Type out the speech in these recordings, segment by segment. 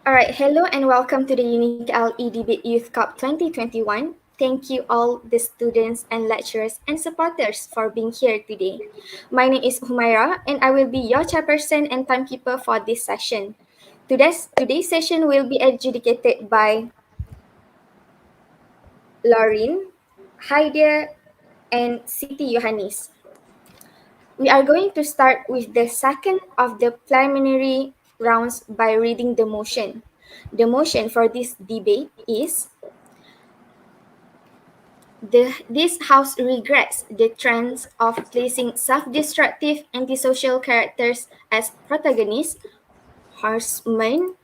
All right, hello and welcome to the Unique LE Debate Youth Cup 2021. Thank you all the students and lecturers and supporters for being here today. My name is Humaira and I will be your chairperson and timekeeper for this session. Today's session will be adjudicated by Lauren, Heide, and Siti Yohanis. We are going to start with the second of the preliminary rounds by reading the motion. The motion for this debate is this House regrets the trends of placing self-destructive antisocial characters as protagonists, horsemen,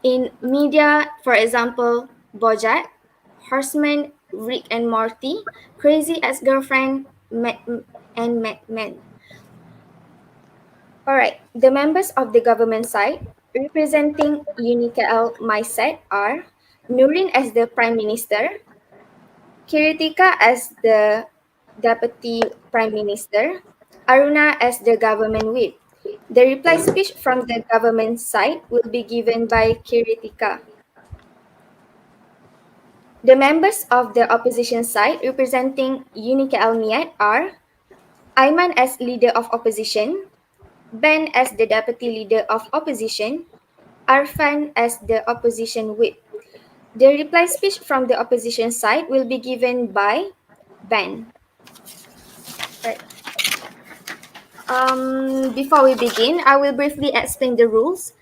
in media, for example, Bojack, Horseman, Rick and Morty, Crazy Ex-Girlfriend, and Mad Men. Alright, the members of the government side representing UNIKL MySet are Nurin as the Prime Minister, Kiritika as the Deputy Prime Minister, Aruna as the Government Whip. The reply speech from the government side will be given by Kiritika. The members of the opposition side representing UNIKL Niat are Aiman as Leader of Opposition, Ben as the Deputy Leader of Opposition, Arfan as the Opposition Whip. The reply speech from the opposition side will be given by Ben. Right. Before we begin, I will briefly explain the rules.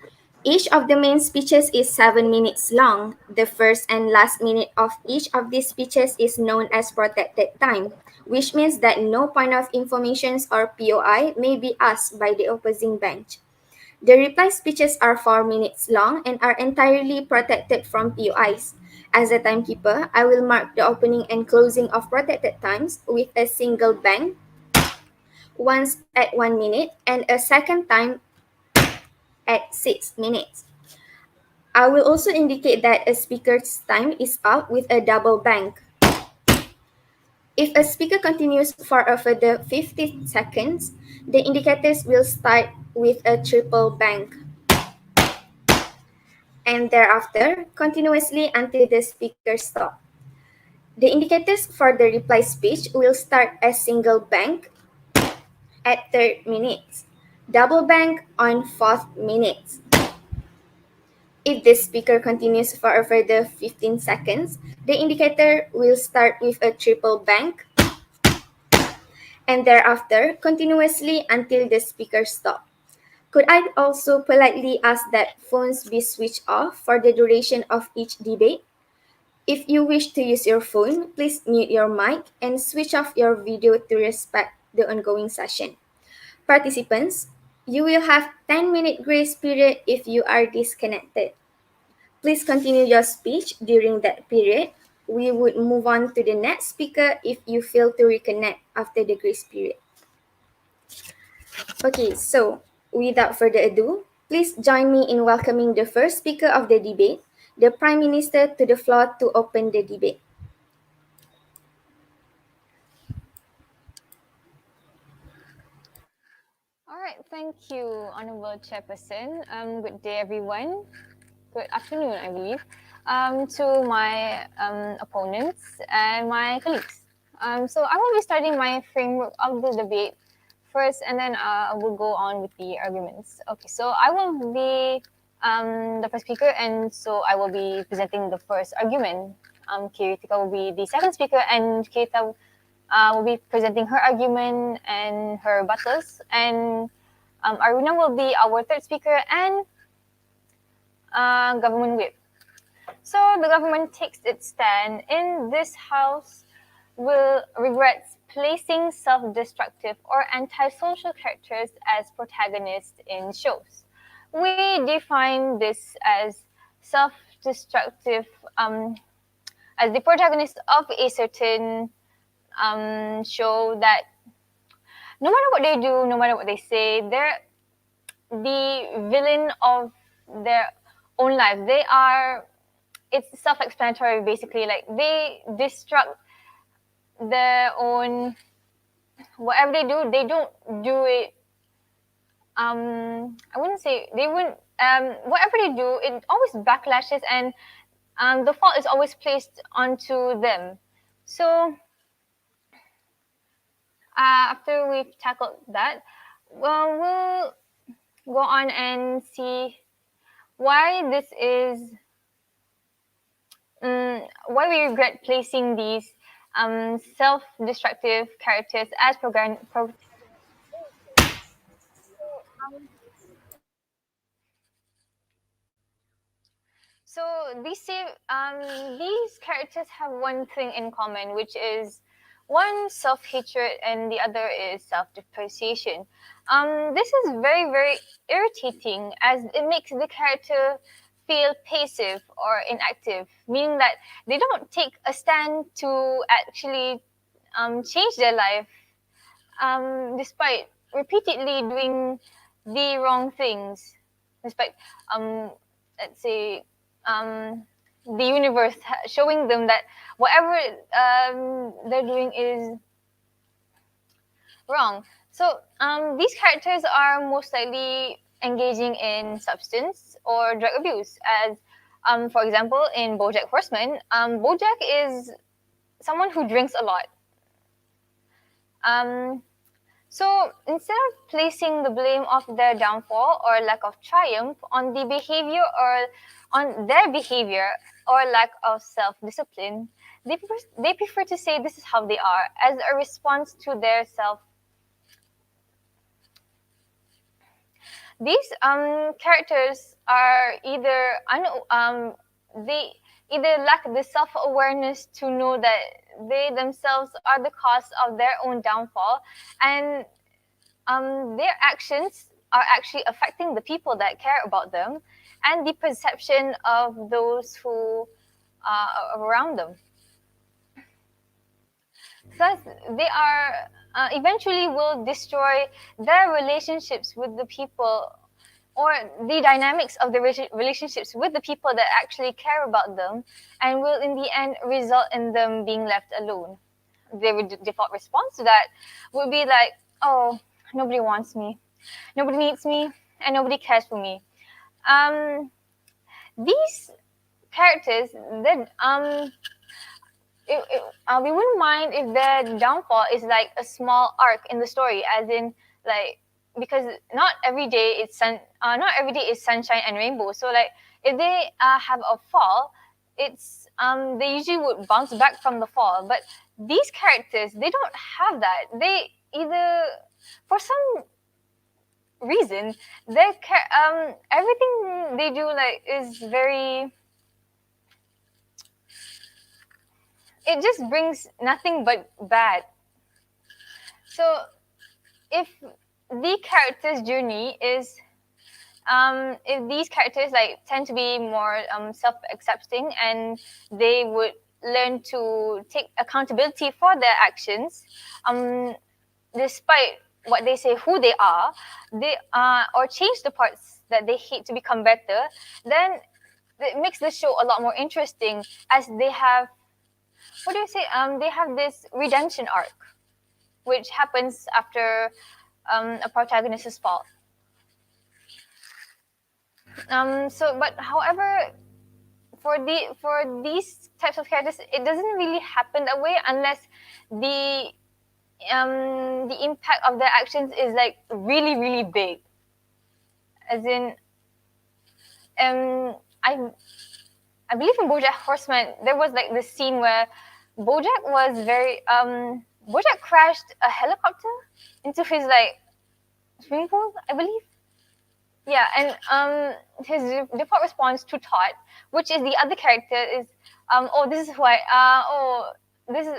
Each of the main speeches is 7 minutes long. The first and last minute of each of these speeches is known as protected time, which means that no point of information or POI may be asked by the opposing bench. The reply speeches are 4 minutes long and are entirely protected from POIs. As a timekeeper, I will mark the opening and closing of protected times with a single bang, once at 1 minute and a second time at 6 minutes. I will also indicate that a speaker's time is up with a double bang. If a speaker continues for a further 50 seconds, the indicators will start with a triple bang, and thereafter continuously until the speaker stops. The indicators for the reply speech will start as single bang at 3rd minutes, double bang on 4th minutes. If the speaker continues for a further 15 seconds, the indicator will start with a triple bang and thereafter continuously until the speaker stops. Could I also politely ask that phones be switched off for the duration of each debate? If you wish to use your phone, please mute your mic and switch off your video to respect the ongoing session. Participants, you will have 10-minute grace period if you are disconnected. Please continue your speech during that period. We would move on to the next speaker if you fail to reconnect after the grace period. Okay, so without further ado, please join me in welcoming the first speaker of the debate, the Prime Minister, to the floor to open the debate. All right, thank you, Honorable Chairperson. Good day, everyone. Good afternoon, I believe, to my opponents and my colleagues. So I will be starting my framework of the debate first, and then I will go on with the arguments. Okay, so I will be the first speaker, and so I will be presenting the first argument. Kiritika will be the second speaker, and Kirita will be presenting her argument and her battles, and Aruna will be our third speaker and government whip. So the government takes its stand in this house will regrets placing self-destructive or antisocial characters as protagonists in shows. We define this as self-destructive as the protagonist of a certain show that no matter what they do, no matter what they say, they're the villain of their own life. They are, it's self-explanatory basically. Like they destruct their own, whatever they do, they don't do it I wouldn't say they wouldn't. Whatever they do, it always backlashes, and the fault is always placed onto them. So after we've tackled that, well, we'll go on and see why this is. Why we regret placing these self-destructive characters as protagonists. So these characters have one thing in common, which is one self-hatred and the other is self-depreciation. This is very, very irritating as it makes the character feel passive or inactive, meaning that they don't take a stand to actually change their life, despite repeatedly doing the wrong things, despite um, let's say the universe showing them that whatever they're doing is wrong. So these characters are most likely engaging in substance or drug abuse, as for example in BoJack Horseman, BoJack is someone who drinks a lot. Um, So instead of placing the blame of their downfall or lack of triumph on the behavior or on their behavior or lack of self-discipline, they prefer to say this is how they are as a response to their self. These characters are either they either lack the self-awareness to know that they themselves are the cause of their own downfall, and their actions are actually affecting the people that care about them and the perception of those who are around them. Thus, they are eventually will destroy their relationships with the people or the dynamics of the relationships with the people that actually care about them, and will in the end result in them being left alone. Their default response to that would be like, oh, nobody wants me, nobody needs me, and nobody cares for me. Um, these characters, that we wouldn't mind if their downfall is like a small arc in the story, as in like, because not every day is sunshine and rainbow. So like if they have a fall, it's they usually would bounce back from the fall. But these characters, they don't have that. They either, for some reason, everything they do like is very, it just brings nothing but bad. So if the character's journey is if these characters like tend to be more self-accepting, and they would learn to take accountability for their actions, despite what they say who they are, they or change the parts that they hate to become better, then it makes the show a lot more interesting, as they have, what do you say, they have this redemption arc which happens after a protagonist's fault. But however, for these types of characters, it doesn't really happen that way unless the impact of their actions is like really, really big. As in, I believe in BoJack Horseman there was like this scene where BoJack was very BoJack crashed a helicopter into his like swimming pool, I believe. Yeah, and his default response to Todd, which is the other character, is oh, this is who I oh, this is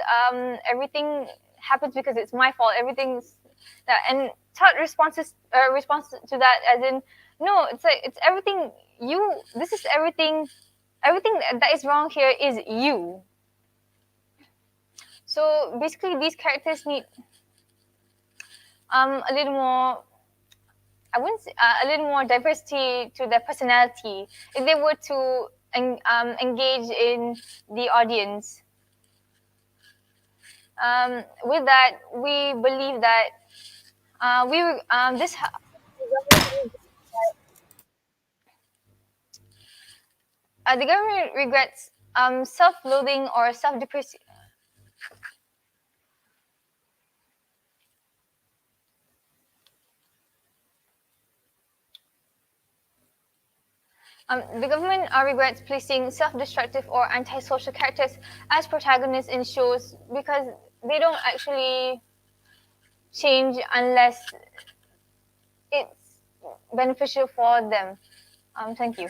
everything happens because it's my fault. Everything's that, and Todd response to that as in, no, it's like it's everything you. This is everything. Everything that is wrong here is you. So basically, these characters need a little more, I wouldn't say, a little more diversity to their personality if they were to engage in the audience. With that, we believe that we this The government regrets self-loathing or self-depreciation. The government regrets placing self-destructive or antisocial characters as protagonists in shows because they don't actually change unless it's beneficial for them. Thank you.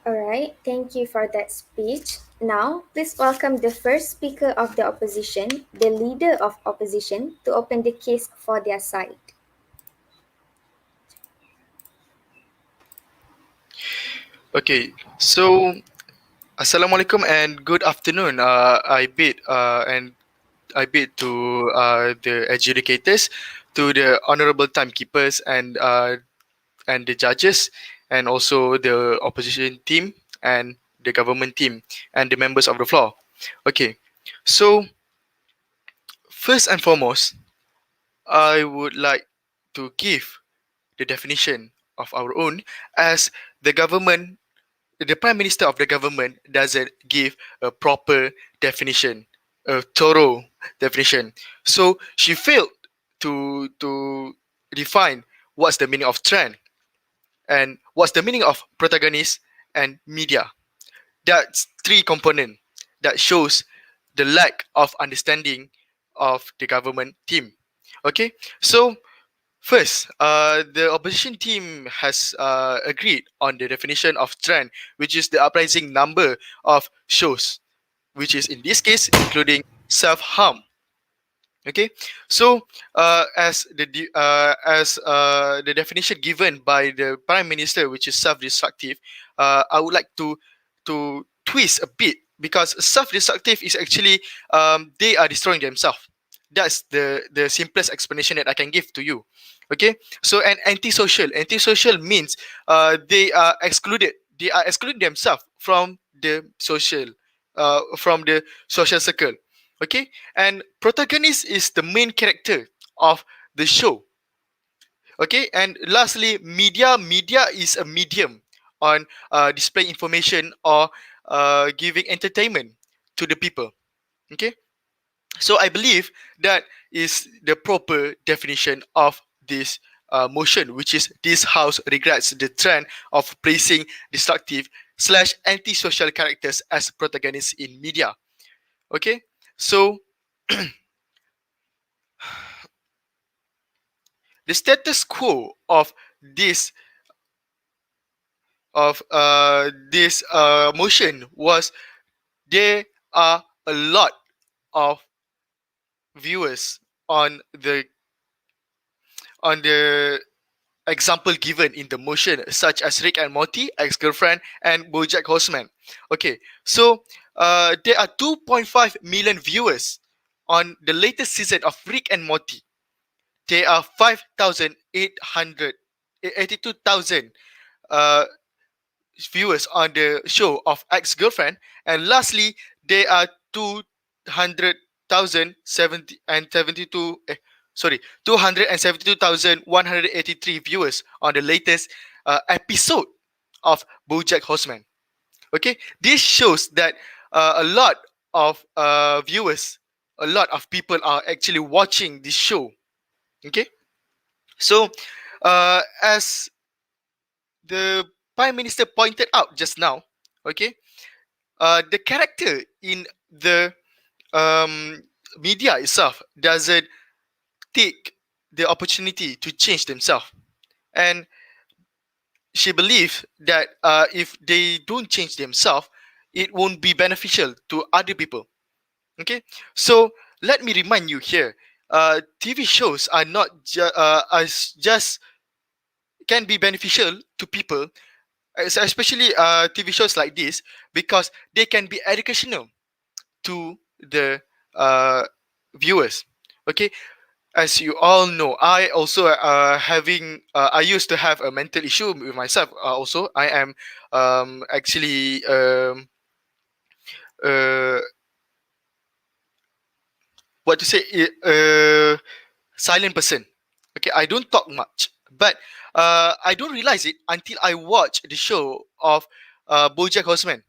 All right, thank you for that speech. Now, please welcome the first speaker of the opposition, the leader of opposition, to open the case for their side. Okay, so Assalamualaikum and good afternoon. I bid to the adjudicators, to the honourable timekeepers and the judges, and also the opposition team and the government team and the members of the floor. Okay, so first and foremost, I would like to give the definition of our own, as the government the prime minister of the government doesn't give a proper definition, a thorough definition. So she failed to define what's the meaning of trend and what's the meaning of protagonist and media. That's three component that shows the lack of understanding of the government team. Okay, so first, the opposition team has agreed on the definition of trend, which is the uprising number of shows, which is in this case including self-harm. Okay, so the definition given by the prime minister, which is self-destructive, I would like to twist a bit, because self-destructive is actually they are destroying themselves. That's the simplest explanation that I can give to you. Okay, so an antisocial means they are excluding themselves from the social circle. Okay, and protagonist is the main character of the show. Okay, and lastly, media is a medium on displaying information or giving entertainment to the people. Okay, so I believe that is the proper definition of this motion, which is this house regrets the trend of placing destructive slash antisocial characters as protagonists in media. Okay, so the status quo of this motion was there are a lot of viewers on the example given in the motion, such as Rick and Morty, ex-girlfriend, and BoJack Horseman. Okay, so there are 2.5 million viewers on the latest season of Rick and Morty. There are 5,882,000 uh, viewers on the show of ex-girlfriend, and lastly, there are 200,070 and 72. Sorry, 272,183 viewers on the latest episode of BoJack Horseman. Okay, this shows that a lot of viewers, a lot of people are actually watching this show. Okay, so as the prime minister pointed out just now, okay, the character in the um, media itself doesn't take the opportunity to change themselves, and she believes that if they don't change themselves, it won't be beneficial to other people. Okay, so let me remind you here, TV shows are not as just can be beneficial to people, especially TV shows like this, because they can be educational to the uh, viewers. Okay, as you all know, I also I used to have a mental issue with myself. Also, I am actually uh, what to say, silent person. Okay, I don't talk much, but I don't realize it until I watch the show of BoJack Horseman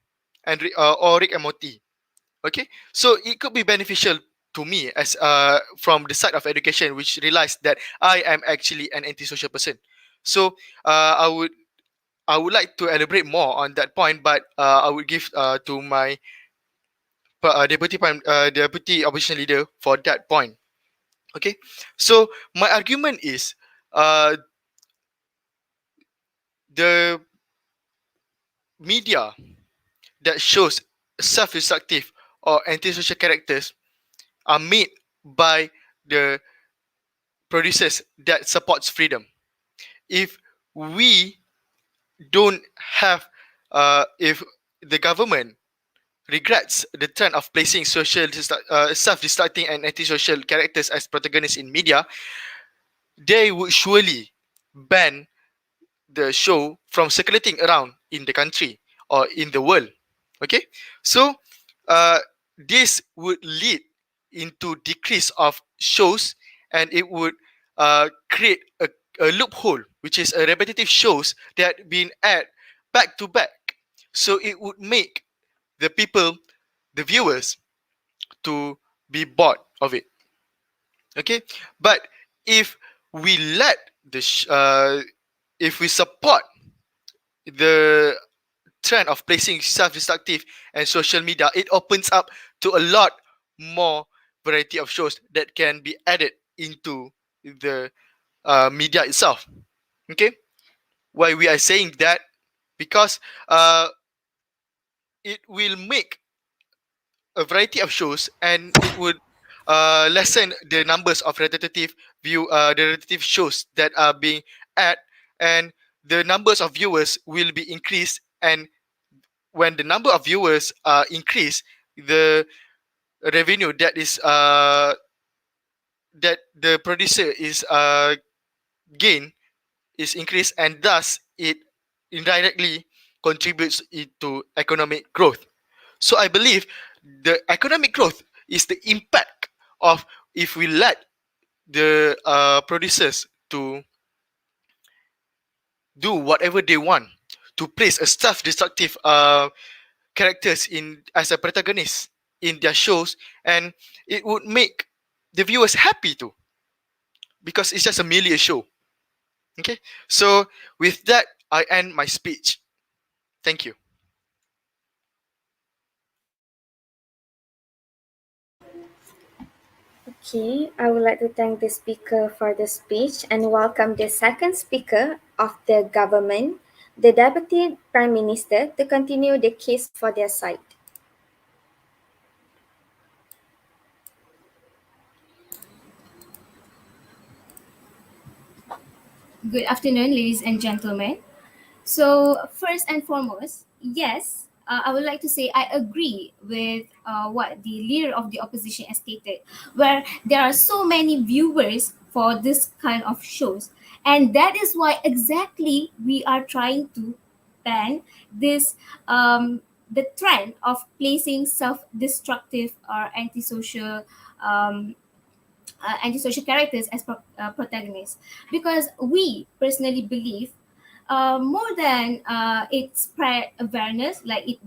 or Rick and Morty. Okay, so it could be beneficial to me as from the side of education, which realized that I am actually an antisocial person. So I would like to elaborate more on that point, but I would give to my deputy opposition leader for that point. Okay, so my argument is uh, the media that shows self-destructive or antisocial characters are made by the producers that supports freedom. If we don't have, if the government regrets the trend of placing self-destructing and antisocial characters as protagonists in media, they would surely ban the show from circulating around in the country or in the world. Okay, so uh, this would lead into decrease of shows, and it would create a loophole, which is a repetitive shows that been aired back to back. So it would make the people, the viewers, to be bored of it. Okay, but if we let the if we support the trend of placing self-destructive and social media, it opens up to a lot more variety of shows that can be added into the media itself. Okay, why we are saying that? Because it will make a variety of shows, and it would lessen the numbers of the repetitive shows that are being aired, and the numbers of viewers will be increased. And when the number of viewers increase, the revenue that the producer is gain is increased, and thus it indirectly contributes into economic growth. So I believe the economic growth is the impact of, if we let the producers to do whatever they want, to place a self-destructive characters in as a protagonist in their shows, and it would make the viewers happy too, because it's just a merely a show. Okay, so with that, I end my speech. Thank you. Okay, I would like to thank the speaker for the speech and welcome the second speaker of the government, the Deputy Prime Minister, to continue the case for their side. Good afternoon, ladies and gentlemen. So, first and foremost, yes, I would like to say I agree with what the leader of the opposition has stated, where there are so many viewers for this kind of shows. And that is why exactly we are trying to ban this, the trend of placing self destructive or antisocial antisocial characters as protagonists, because we personally believe more than it spread awareness, like it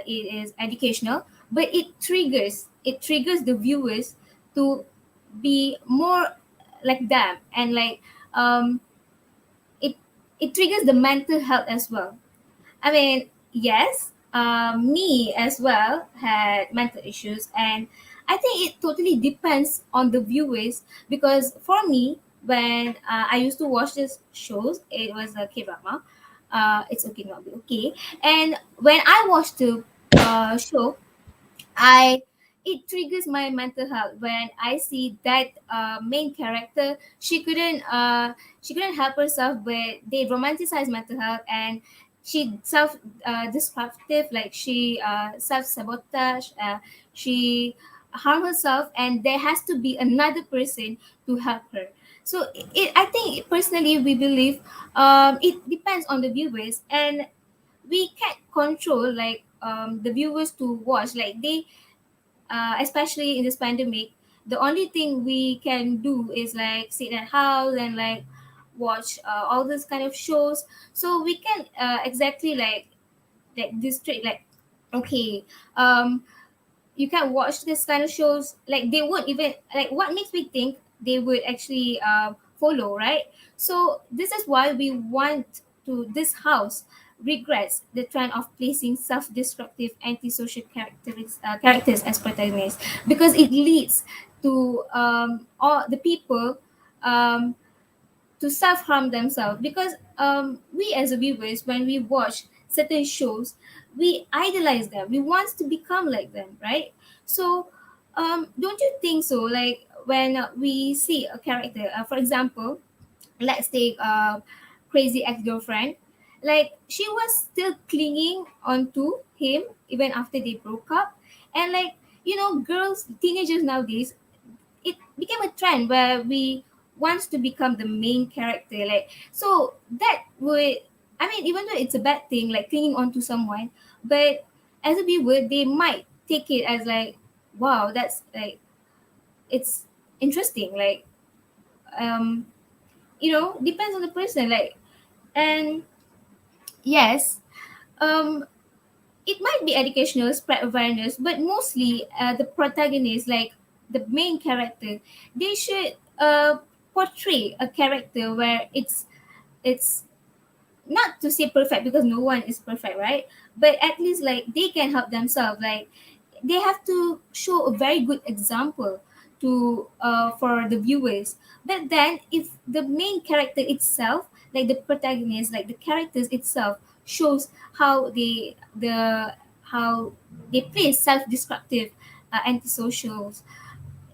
is educational, but it triggers the viewers to be more like them, and like it it triggers the mental health as well. I mean, yes, me as well had mental issues, and I think it totally depends on the viewers. Because for me, when I used to watch these shows, it was a K drama. It's okay not be okay, and when I watched the show, I it triggers my mental health when I see that main character. She couldn't help herself, but they romanticize mental health, and she self destructive, like she self sabotage. She harm herself, and there has to be another person to help her. So I think personally we believe it depends on the viewers, and we can't control like the viewers to watch, like they especially in this pandemic, the only thing we can do is like sit at house and like watch all this kind of shows. So we can exactly like district like, okay, you can watch this kind of shows, like they won't even like, what makes me think they would actually follow, right? So this is why we want to this house regrets the trend of placing self-destructive antisocial characters as protagonists, because it leads to all the people um, to self harm themselves, because we as viewers, when we watch certain shows, we idolize them, we want to become like them, right? So don't you think so, like when we see a character, for example, let's take crazy ex-girlfriend, like she was still clinging onto him even after they broke up. And like, girls, teenagers nowadays, it became a trend where we wants to become the main character, like, so that would, I mean, even though it's a bad thing like clinging on to someone, but as a viewer they might take it as like, wow, that's like, it's interesting, like, um depends on the person, like. And yes, um it might be educational, spread awareness, but mostly the protagonist, like the main character, they should portray a character where it's not to say perfect, because no one is perfect, right? But at least like they can help themselves, like they have to show a very good example to for the viewers. But then if the main character itself, like the protagonist, like the characters itself, shows how they play self-destructive antisocials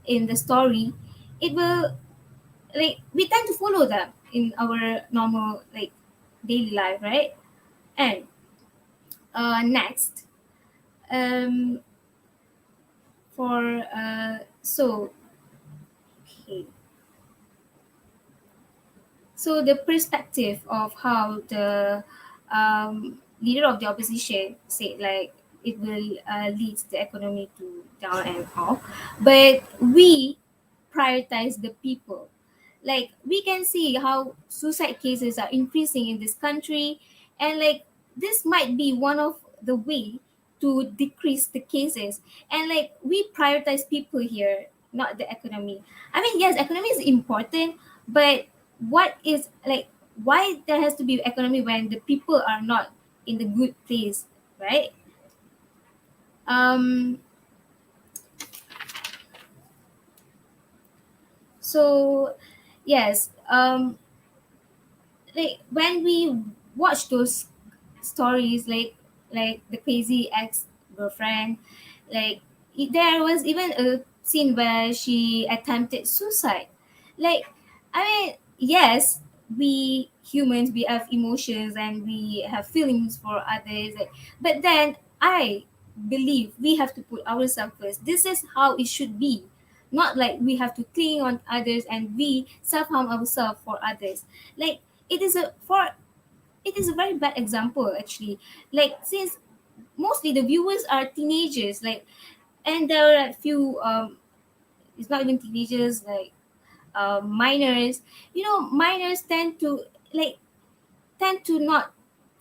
in the story, it will, like, we tend to follow them in our normal like daily life, right? And next, um for okay, so the perspective of how the leader of the opposition said, like, it will lead the economy to down and off, but we prioritize the people. Like we can see how suicide cases are increasing in this country, and like this might be one of the way to decrease the cases. And like we prioritize people here, not the economy. I mean, yes, economy is important, but what is like, why there has to be economy when the people are not in the good place, right? um so yes, like when we watch those stories, like the crazy ex girlfriend, like there was even a scene where she attempted suicide. Like, I mean, yes, we humans, we have emotions and we have feelings for others, like, but then I believe we have to put ourselves first. This is how it should be, not like we have to cling on others and we self-harm ourselves for others. Like, it is a for it is a very bad example actually, like since mostly the viewers are teenagers, like, and there are a few it's not even teenagers, like minors. Minors like tend to not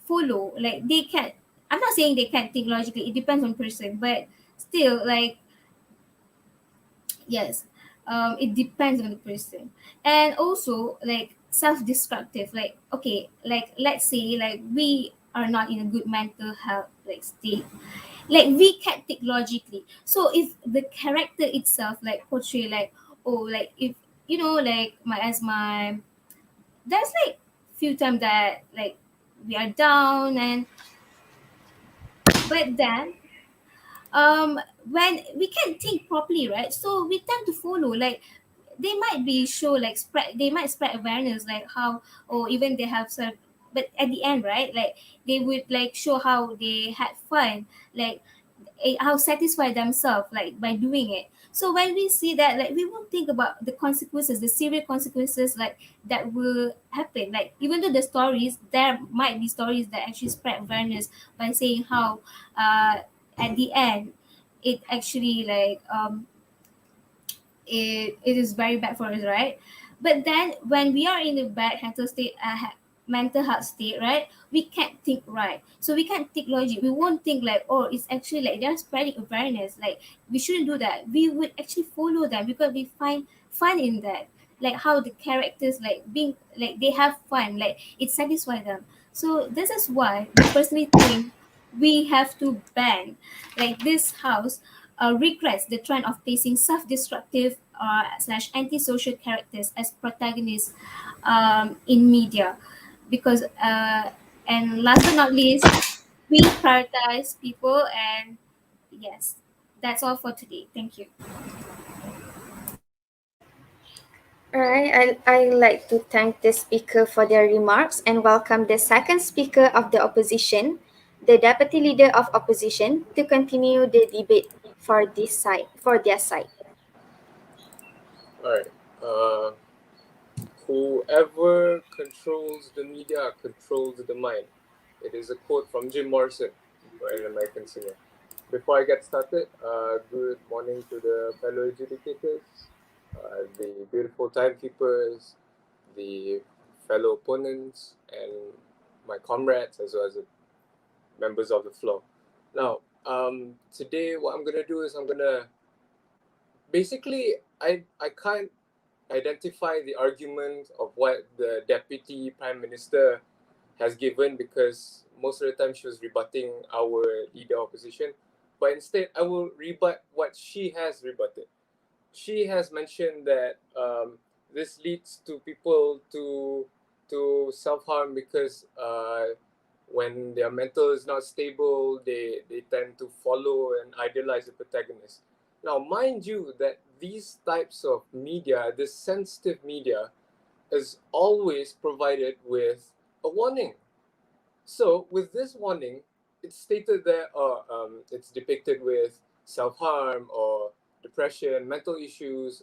follow, like they can't, I'm not saying they can't think logically, it depends on person, but still, like, yes, it depends on the person. And also like self-destructive, like, okay, like let's say like we are not in a good mental health like state, like we can't think logically. So if the character itself like portray like, oh, like if like my there's like few times that like we are down, and but then when we can't think properly, right? So we tend to follow, like they might be show like spread, they might spread awareness, like how, or even they have some, but at the end, right, like they would like show how they had fun, like how satisfied themselves like by doing it. So when we see that, like we won't think about the consequences, the serious consequences like that will happen. Like even though the stories, there might be stories that actually spread awareness by saying how uh at the end it actually like it is very bad for us, right? But then when we are in a bad mental health state, right, we can't think right. So we can't think logic. We won't think like, oh, it's actually like they're spreading awareness. Like we shouldn't do that. We would actually follow them because we find fun in that. Like how the characters like being like they have fun, like it satisfies them. So this is why we personally think we have to ban like this house regrets the trend of placing self-destructive slash antisocial characters as protagonists in media because and last but not least we prioritize people and yes, that's all for today. Thank you. Alright, I like to thank the speaker for their remarks and welcome the second speaker of the opposition, the deputy leader of opposition, to continue the debate for their side. All right. Whoever controls the media controls the mind. It is a quote from Jim Morrison, an American singer. Before I get started, good morning to the fellow adjudicators, the beautiful timekeepers, the fellow opponents, and my comrades, as well as the members of the floor. Now, today what I'm gonna do is I'm gonna basically I can't identify the argument of what the deputy prime minister has given because most of the time she was rebutting our leader opposition, but instead I will rebut what she has rebutted. She has mentioned that this leads to people to self-harm because when their mental is not stable, they tend to follow and idolize the protagonist. Now, mind you, that these types of media, this sensitive media, is always provided with a warning. So, with this warning, it's stated that it's depicted with self harm or depression, mental issues,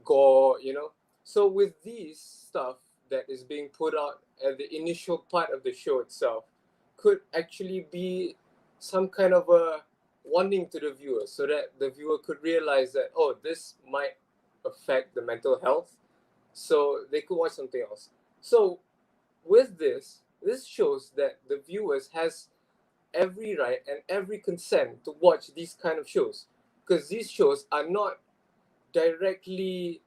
gore, you know. So, with these stuff that is being put out at the initial part of the show itself, could actually be some kind of a warning to the viewer so that the viewer could realize that, oh, this might affect the mental health. So, they could watch something else. So, with this shows that the viewers has every right and every consent to watch these kind of shows because these shows are not directly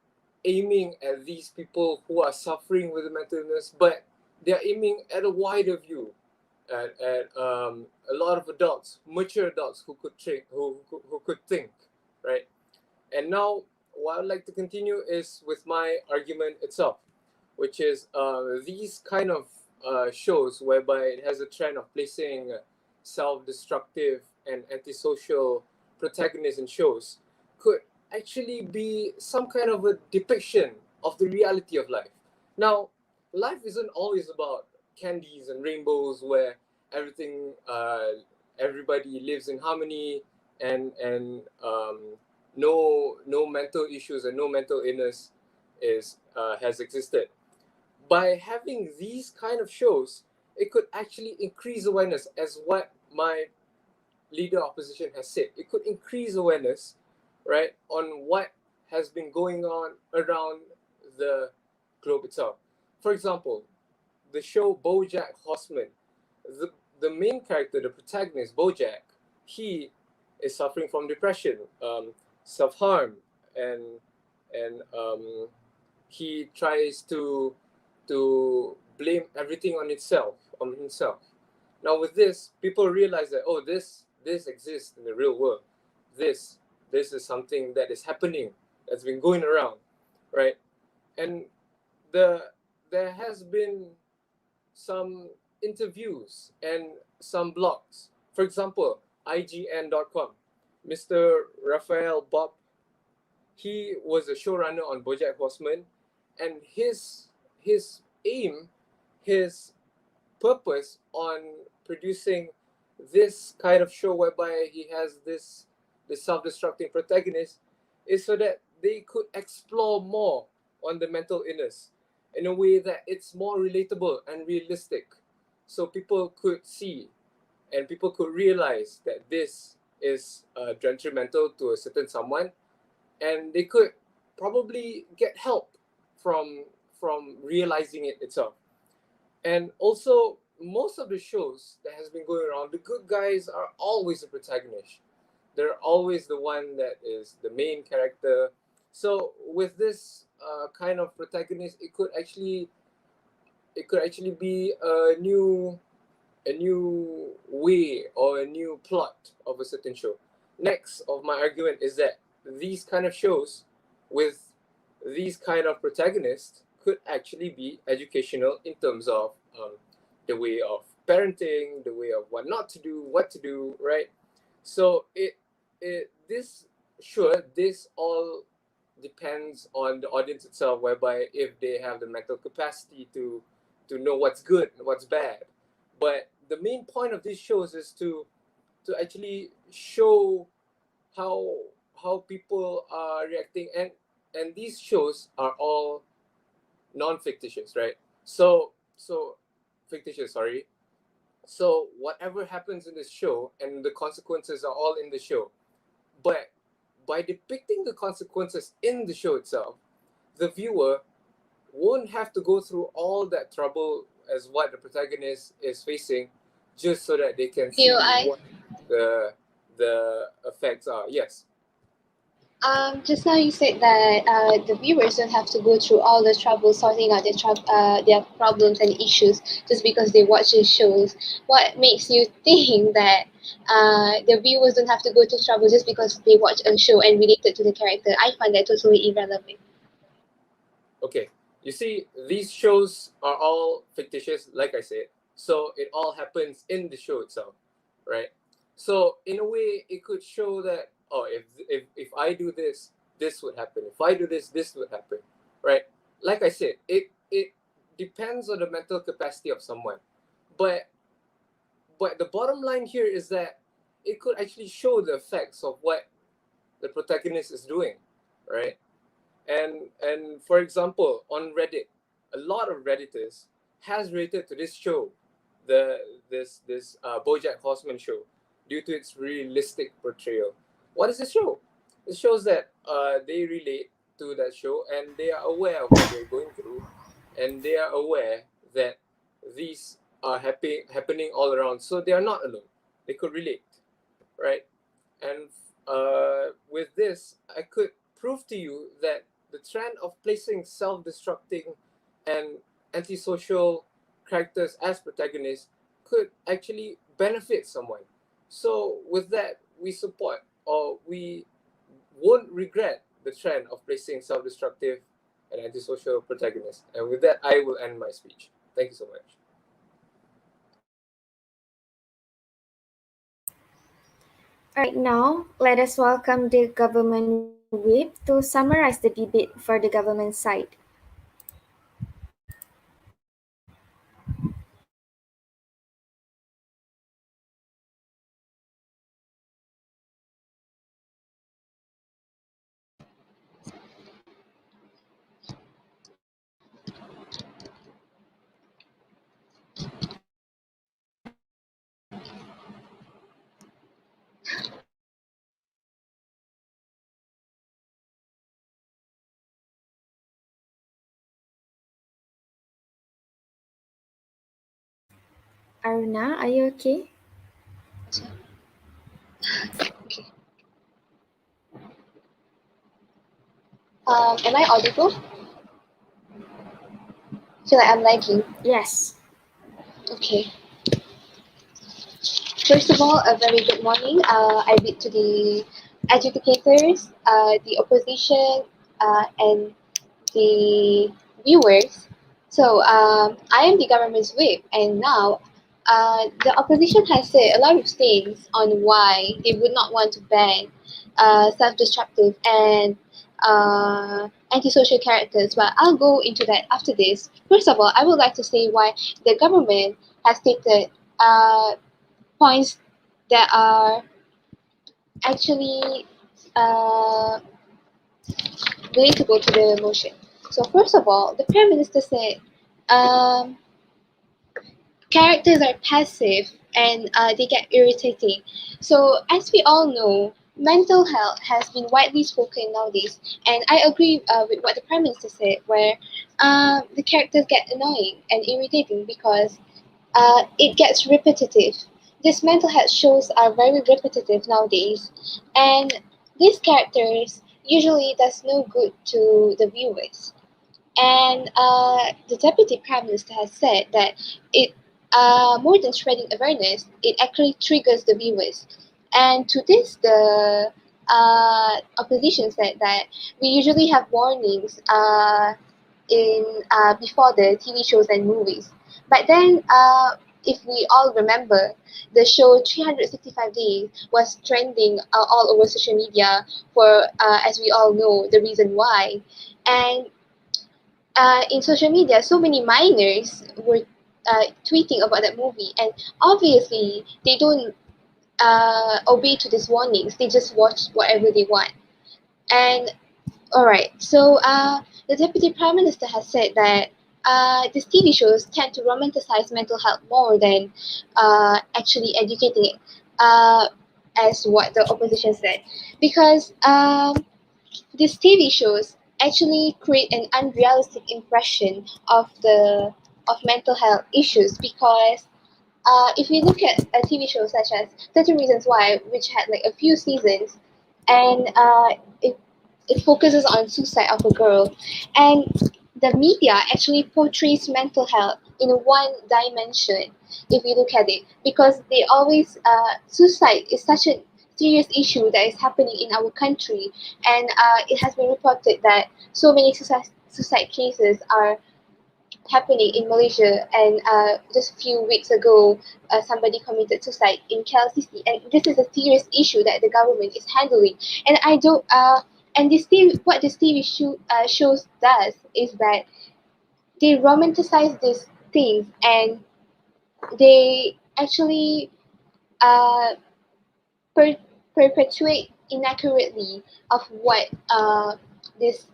aiming at these people who are suffering with a mental illness, but they are aiming at a wider view, at a lot of adults, mature adults who could think, who could think, right? And now, what I'd like to continue is with my argument itself, which is these kind of shows whereby it has a trend of placing self-destructive and antisocial protagonists in shows could actually be some kind of a depiction of the reality of life. Now, life isn't always about candies and rainbows where everything, everybody lives in harmony and no mental issues and no mental illness is has existed. By having these kind of shows, it could actually increase awareness, as what my leader opposition has said. It could increase awareness, right, on what has been going on around the globe itself. For example, the show BoJack Horseman, the main character, the protagonist, BoJack, he is suffering from depression, self-harm, and he tries to blame everything on himself. Now with this, people realize that, oh, this exists in the real world. This this is something that is happening, that's been going around, right? And there has been some interviews and some blogs. For example, IGN.com. Mr. Raphael Bob, he was a showrunner on BoJack Horseman, and his aim, his purpose on producing this kind of show whereby he has this self-destructing protagonist is so that they could explore more on the mental illness in a way that it's more relatable and realistic, so people could see and people could realize that this is detrimental to a certain someone, and they could probably get help from realizing it itself. And also, most of the shows that has been going around, the good guys are always the protagonist. They're always the one that is the main character. So with this kind of protagonist, it could actually be a new way or a new plot of a certain show. Next of my argument is that these kind of shows with these kind of protagonists could actually be educational in terms of the way of parenting, the way of what not to do, what to do, right? So this sure this all depends on the audience itself, whereby if they have the mental capacity to know what's good and what's bad. But the main point of these shows is to actually show how people are reacting, and these shows are all non-fictitious, right? So fictitious, sorry. So whatever happens in this show and the consequences are all in the show. But by depicting the consequences in the show itself, the viewer won't have to go through all that trouble as what the protagonist is facing, just so that they can Do see I? what the effects are. Yes. Just now you said that the viewers don't have to go through all the trouble sorting out their problems and issues just because they watch the shows. What makes you think that the viewers don't have to go through trouble just because they watch a show and related to the character? I find that totally irrelevant. Okay. You see, these shows are all fictitious, like I said. So it all happens in the show itself, right? So in a way, it could show that, oh, if I do this, this would happen. If I do this, this would happen, right? Like I said, it depends on the mental capacity of someone, but the bottom line here is that it could actually show the effects of what the protagonist is doing, right? And for example, on Reddit, a lot of Redditors has rated to this show, the this BoJack Horseman show, due to its realistic portrayal. What is the show? It shows that they relate to that show, and they are aware of what they're going through, and they are aware that these are happening all around, so they are not alone. They could relate, right? And with this, I could prove to you that the trend of placing self-destructing and antisocial characters as protagonists could actually benefit someone. So with that, we support, or we won't regret the trend of placing self-destructive and antisocial protagonists. And with that, I will end my speech. Thank you so much. Alright, now let us welcome the government whip to summarize the debate for the government side. Aruna, are you okay? Okay. Am I audible? Feel like I'm lagging. Yes. Okay. First of all, a very good morning. I bid to the educators, the opposition, and the viewers. So I am the government's whip, and now the opposition has said a lot of things on why they would not want to ban self-destructive and antisocial characters. But I'll go into that after this. First of all, I would like to say why the government has stated points that are actually uh, relatable to the motion. So first of all, the Prime Minister said um, characters are passive and they get irritating. So as we all know, mental health has been widely spoken nowadays, and I agree with what the Prime Minister said, where the characters get annoying and irritating because it gets repetitive. These mental health shows are very repetitive nowadays, and these characters usually does no good to the viewers. And the deputy prime minister has said that it more than spreading awareness, it actually triggers the viewers. And to this, the opposition said that we usually have warnings in before the TV shows and movies. But then, if we all remember, the show 365 Days was trending all over social media for, as we all know, the reason why. And in social media, so many minors were tweeting about that movie, and obviously they don't obey to these warnings. They just watch whatever they want. And all right, so the deputy prime minister has said that these TV shows tend to romanticize mental health more than actually educating it, as what the opposition said, because these TV shows actually create an unrealistic impression of mental health issues because if we look at a TV show such as 30 Reasons Why, which had like a few seasons, and it focuses on suicide of a girl, and the media actually portrays mental health in one dimension if you look at it, because they always suicide is such a serious issue that is happening in our country, and it has been reported that so many suicide cases are happening in Malaysia, and just a few weeks ago, somebody committed suicide in KLCC, and this is a serious issue that the government is handling. And I don't. And this TV, what this TV shows does is that they romanticize these things, and they actually uh, per- perpetuate inaccurately of what these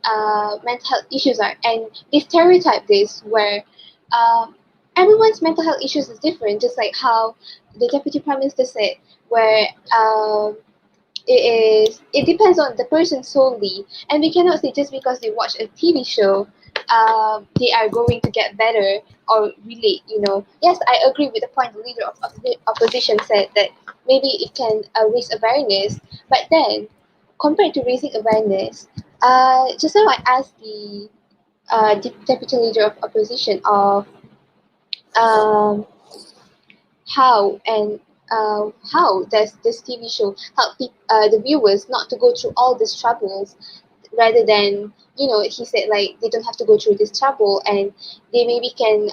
mental health issues are, and they stereotype this where um, everyone's mental health issues is different, just like how the deputy prime minister said, where it depends on the person solely, and we cannot say just because they watch a TV show they are going to get better or relate. Yes, I agree with the point the leader of the opposition said, that maybe it can raise awareness, but then compared to raising awareness, just now I asked the deputy leader of opposition of um, how and how does this TV show help the viewers not to go through all these troubles, rather than, he said, like, they don't have to go through this trouble, and they maybe can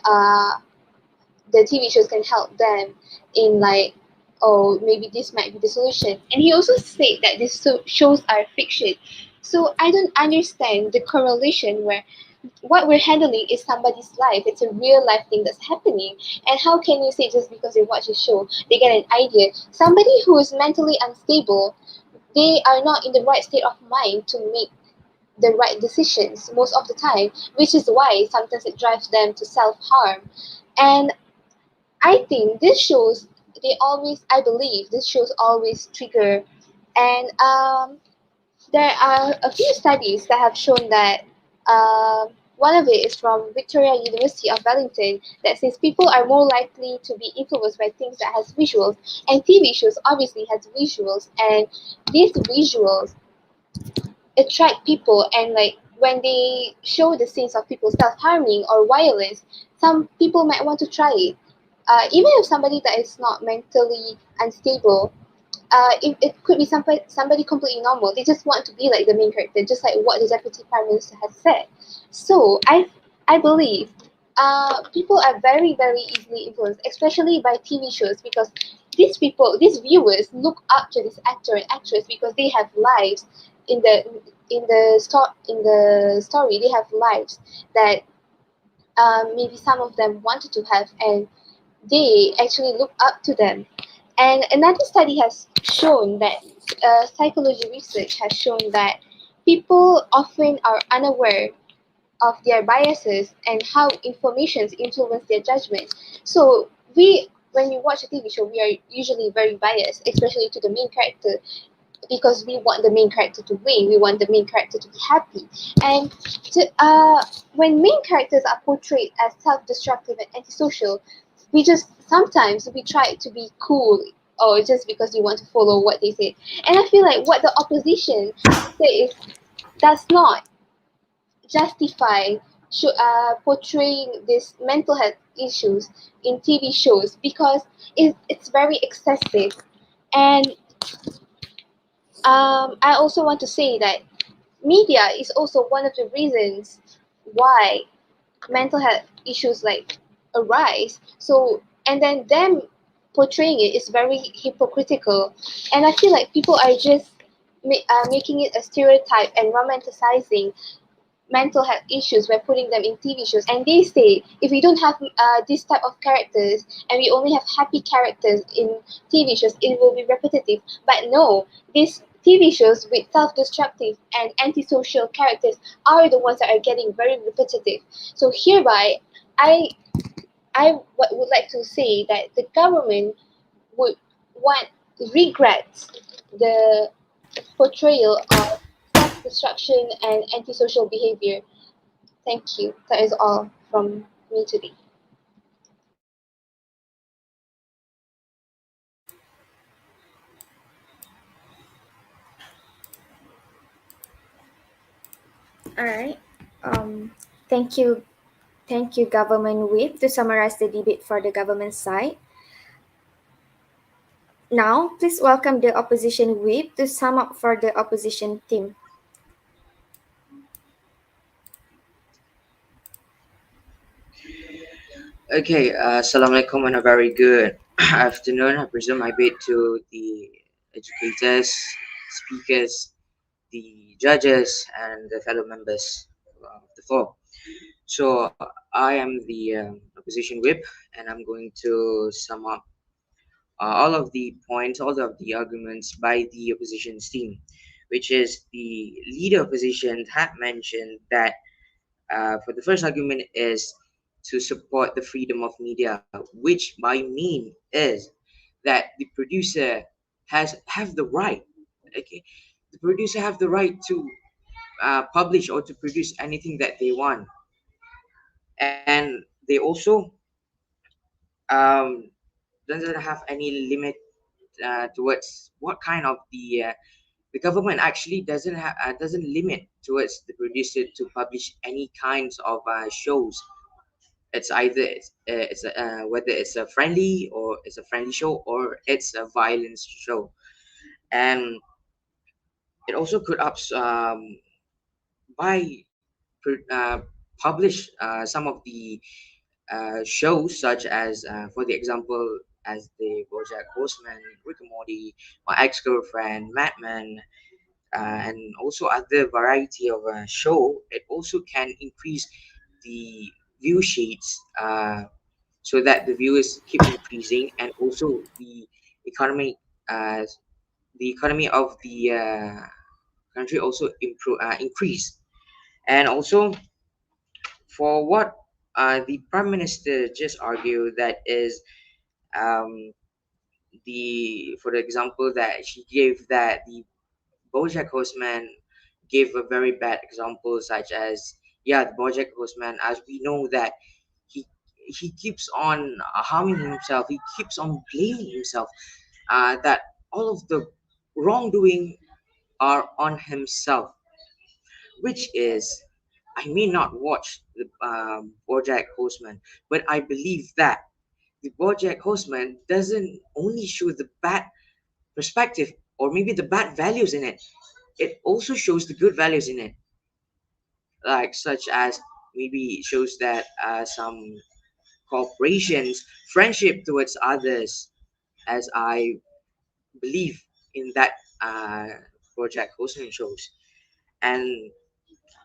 the TV shows can help them in, like, oh, maybe this might be the solution. And he also said that these shows are fiction. So I don't understand the correlation where what we're handling is somebody's life. It's a real life thing that's happening. And how can you say just because they watch a show, they get an idea? Somebody who is mentally unstable, they are not in the right state of mind to make the right decisions most of the time, which is why sometimes it drives them to self harm. And I think this shows I believe this shows always trigger. And there are a few studies that have shown that one of it is from Victoria University of Wellington, that says people are more likely to be influenced by things that has visuals, and TV shows obviously has visuals, and these visuals attract people, and like when they show the scenes of people self-harming or violence, some people might want to try it, even if somebody that is not mentally unstable. It could be somebody completely normal. They just want to be like the main character, just like what the deputy prime minister has said. So I believe people are very very easily influenced, especially by TV shows, because these viewers look up to this actor and actress because they have lives in the story. They have lives that maybe some of them wanted to have, and they actually look up to them. And another study has shown that psychology research has shown that people often are unaware of their biases and how information influence their judgment. So when we watch a TV show, we are usually very biased, especially to the main character. because we want the main character to win. We want the main character to be happy. And when main characters are portrayed as self-destructive and antisocial, we just sometimes we try to be cool or just because we want to follow what they say. And I feel like what the opposition says does not justify portraying these mental health issues in TV shows because it's very excessive. And I also want to say that media is also one of the reasons why mental health issues like arise. So and then them portraying it is very hypocritical, and I feel like people are just making it a stereotype and romanticizing mental health issues by putting them in TV shows. And they say if we don't have this type of characters and we only have happy characters in TV shows, it will be repetitive. But no, these TV shows with self-destructive and antisocial characters are the ones that are getting very repetitive. So hereby, I would like to say that the government would want regrets the portrayal of self-destruction and antisocial behavior. Thank you. That is all from me today. All right. Um, thank you. Thank you, Government Whip. To summarize the debate for the government side, now please welcome the opposition whip to sum up for the opposition team. Okay, Assalamualaikum and a very good afternoon. I presume I bid to the educators, speakers, the judges, and the fellow members of the floor. So, I am the opposition whip, and I'm going to sum up all of the points, all of the arguments by the opposition's team, which is the leader opposition had mentioned that for the first argument is to support the freedom of media, which by mean is that the producer has have the right. Okay, the producer have the right to publish or to produce anything that they want, and they also um, doesn't have any limit towards what kind of the government actually doesn't limit towards the producer to publish any kinds of shows. It's either it's whether it's a friendly or it's a friendly show or it's a violence show, and it also could by publish some of the shows such as for the example as the BoJack Horseman, Rick and Morty, My Ex Girlfriend, Mad Men, and also other variety of show. It also can increase the view sheets so that the viewers keep increasing, and also economy uh, the economy of the country also increase. And also for what the prime minister just argued, that is um, the for the example that she gave, that the Bojack Horseman gave a very bad example, such as, yeah, the Bojack Horseman, as we know that he he keeps on harming himself, he keeps on blaming himself, that all of the wrongdoing are on himself, which is, I may not watch the Bojack Horseman, but I believe that the Bojack Horseman doesn't only show the bad perspective or maybe the bad values in it. It also shows the good values in it, like such as maybe it shows that some cooperations, friendship towards others, as I believe in that uh, Project Hosting shows. And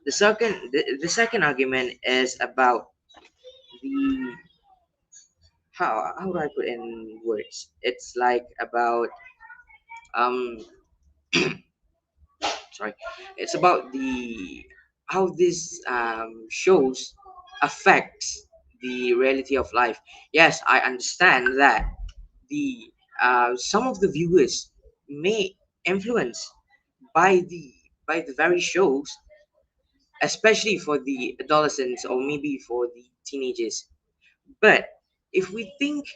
the second argument is about the how do I put in words? It's like about um sorry, it's about the how this shows affects the reality of life. Yes, I understand that the some of the viewers may influenced by the very shows, especially for the adolescents or maybe for the teenagers. But if we think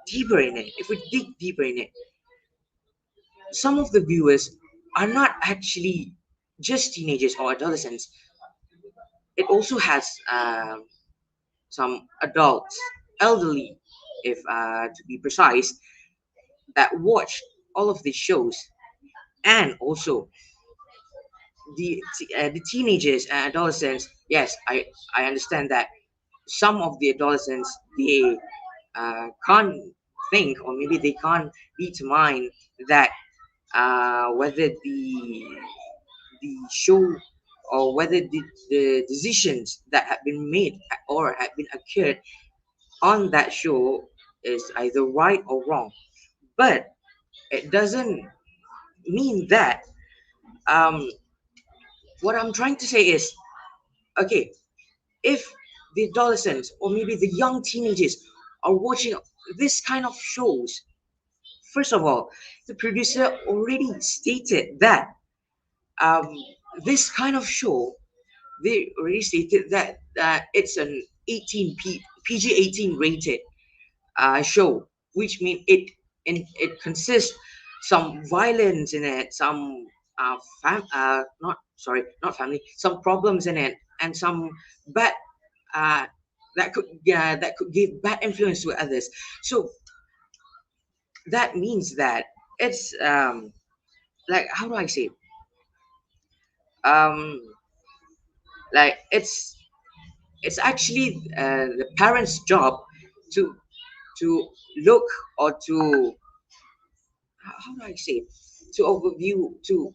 deeper in it, if we dig deeper in it, some of the viewers are not actually just teenagers or adolescents. It also has some adults, elderly, if to be precise, that watch all of these shows, and also the teenagers and adolescents. Yes, I understand that some of the adolescents, they can't think, or maybe they can't beat to mind that whether the show, or whether the decisions that have been made or have been occurred on that show is either right or wrong. But it doesn't mean that, um, what I'm trying to say is, okay, if the adolescents or maybe the young teenagers are watching this kind of shows, first of all, the producer already stated that, um, this kind of show, they already stated that it's an 18 PG-18 rated show, which means it consists some violence in it, some not sorry, not family, some problems in it, and some bad, uh, that could give bad influence to others. So that means that it's, like, how do I say it? Um, like, it's actually the parents' job to look, or to, how do I say it? To overview, to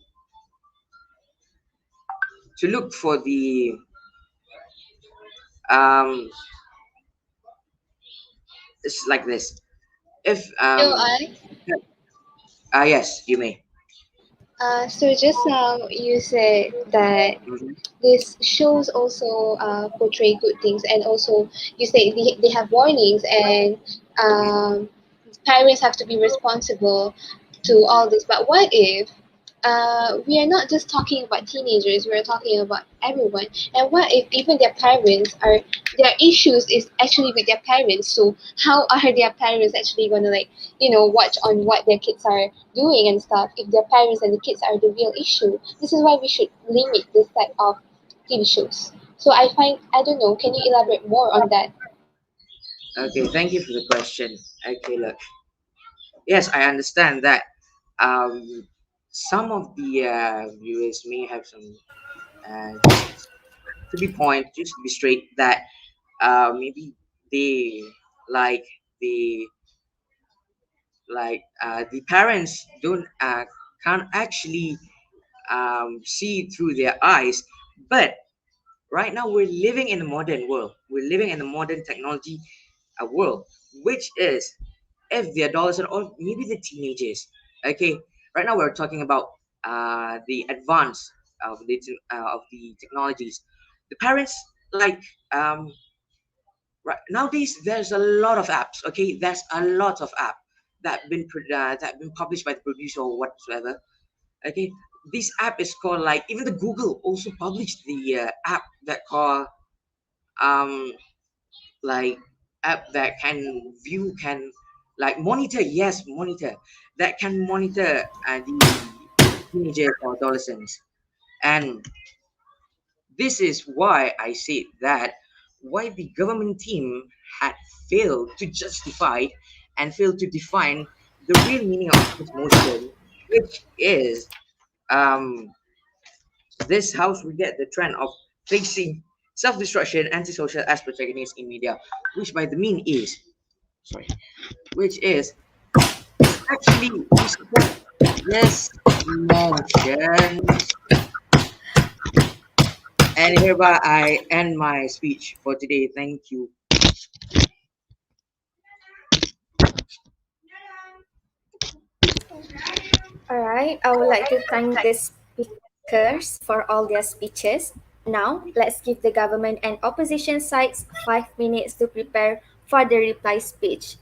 look for the, um it's like this. If So I yes, you may. so just now you said that Hmm. these shows also portray good things, and also you say they have warnings, and um, parents have to be responsible to all this. But what if we are not just talking about teenagers, we are talking about everyone? And what if even their parents are, their issues is actually with their parents? So how are their parents actually gonna, like, watch on what their kids are doing and stuff, if their parents and the kids are the real issue? This is why we should limit this type of TV shows. So I don't know, can you elaborate more on that? Okay, thank you for the question. Okay, look, yes, I understand that, um some of the viewers may have some, just to be point, just to be straight, that maybe they, like, the the parents don't, can't actually see through their eyes. But right now we're living in a modern world, we're living in a modern technology world, which is, if the adolescent or maybe the teenagers, okay, right now we're talking about the advance of the technologies. The parents, like, um right nowadays there's a lot of apps, okay, there's a lot of app that been published by the producer or whatsoever. Okay, this app is called, like, even the Google also published the app that called, um like, app that can view, can, like, monitor, yes, monitor, that can monitor the teenagers or adolescents. And this is why I say that, why the government team had failed to justify and failed to define the real meaning of this motion, which is, um this house will get the trend of placing self-destruction, antisocial as protagonists in media, which by the mean is, sorry, which is actually we support this motions. And hereby I end my speech for today. Thank you. All right, I would like to thank the speakers for all their speeches. Now, let's give the government and opposition sides 5 minutes to prepare for the reply speech.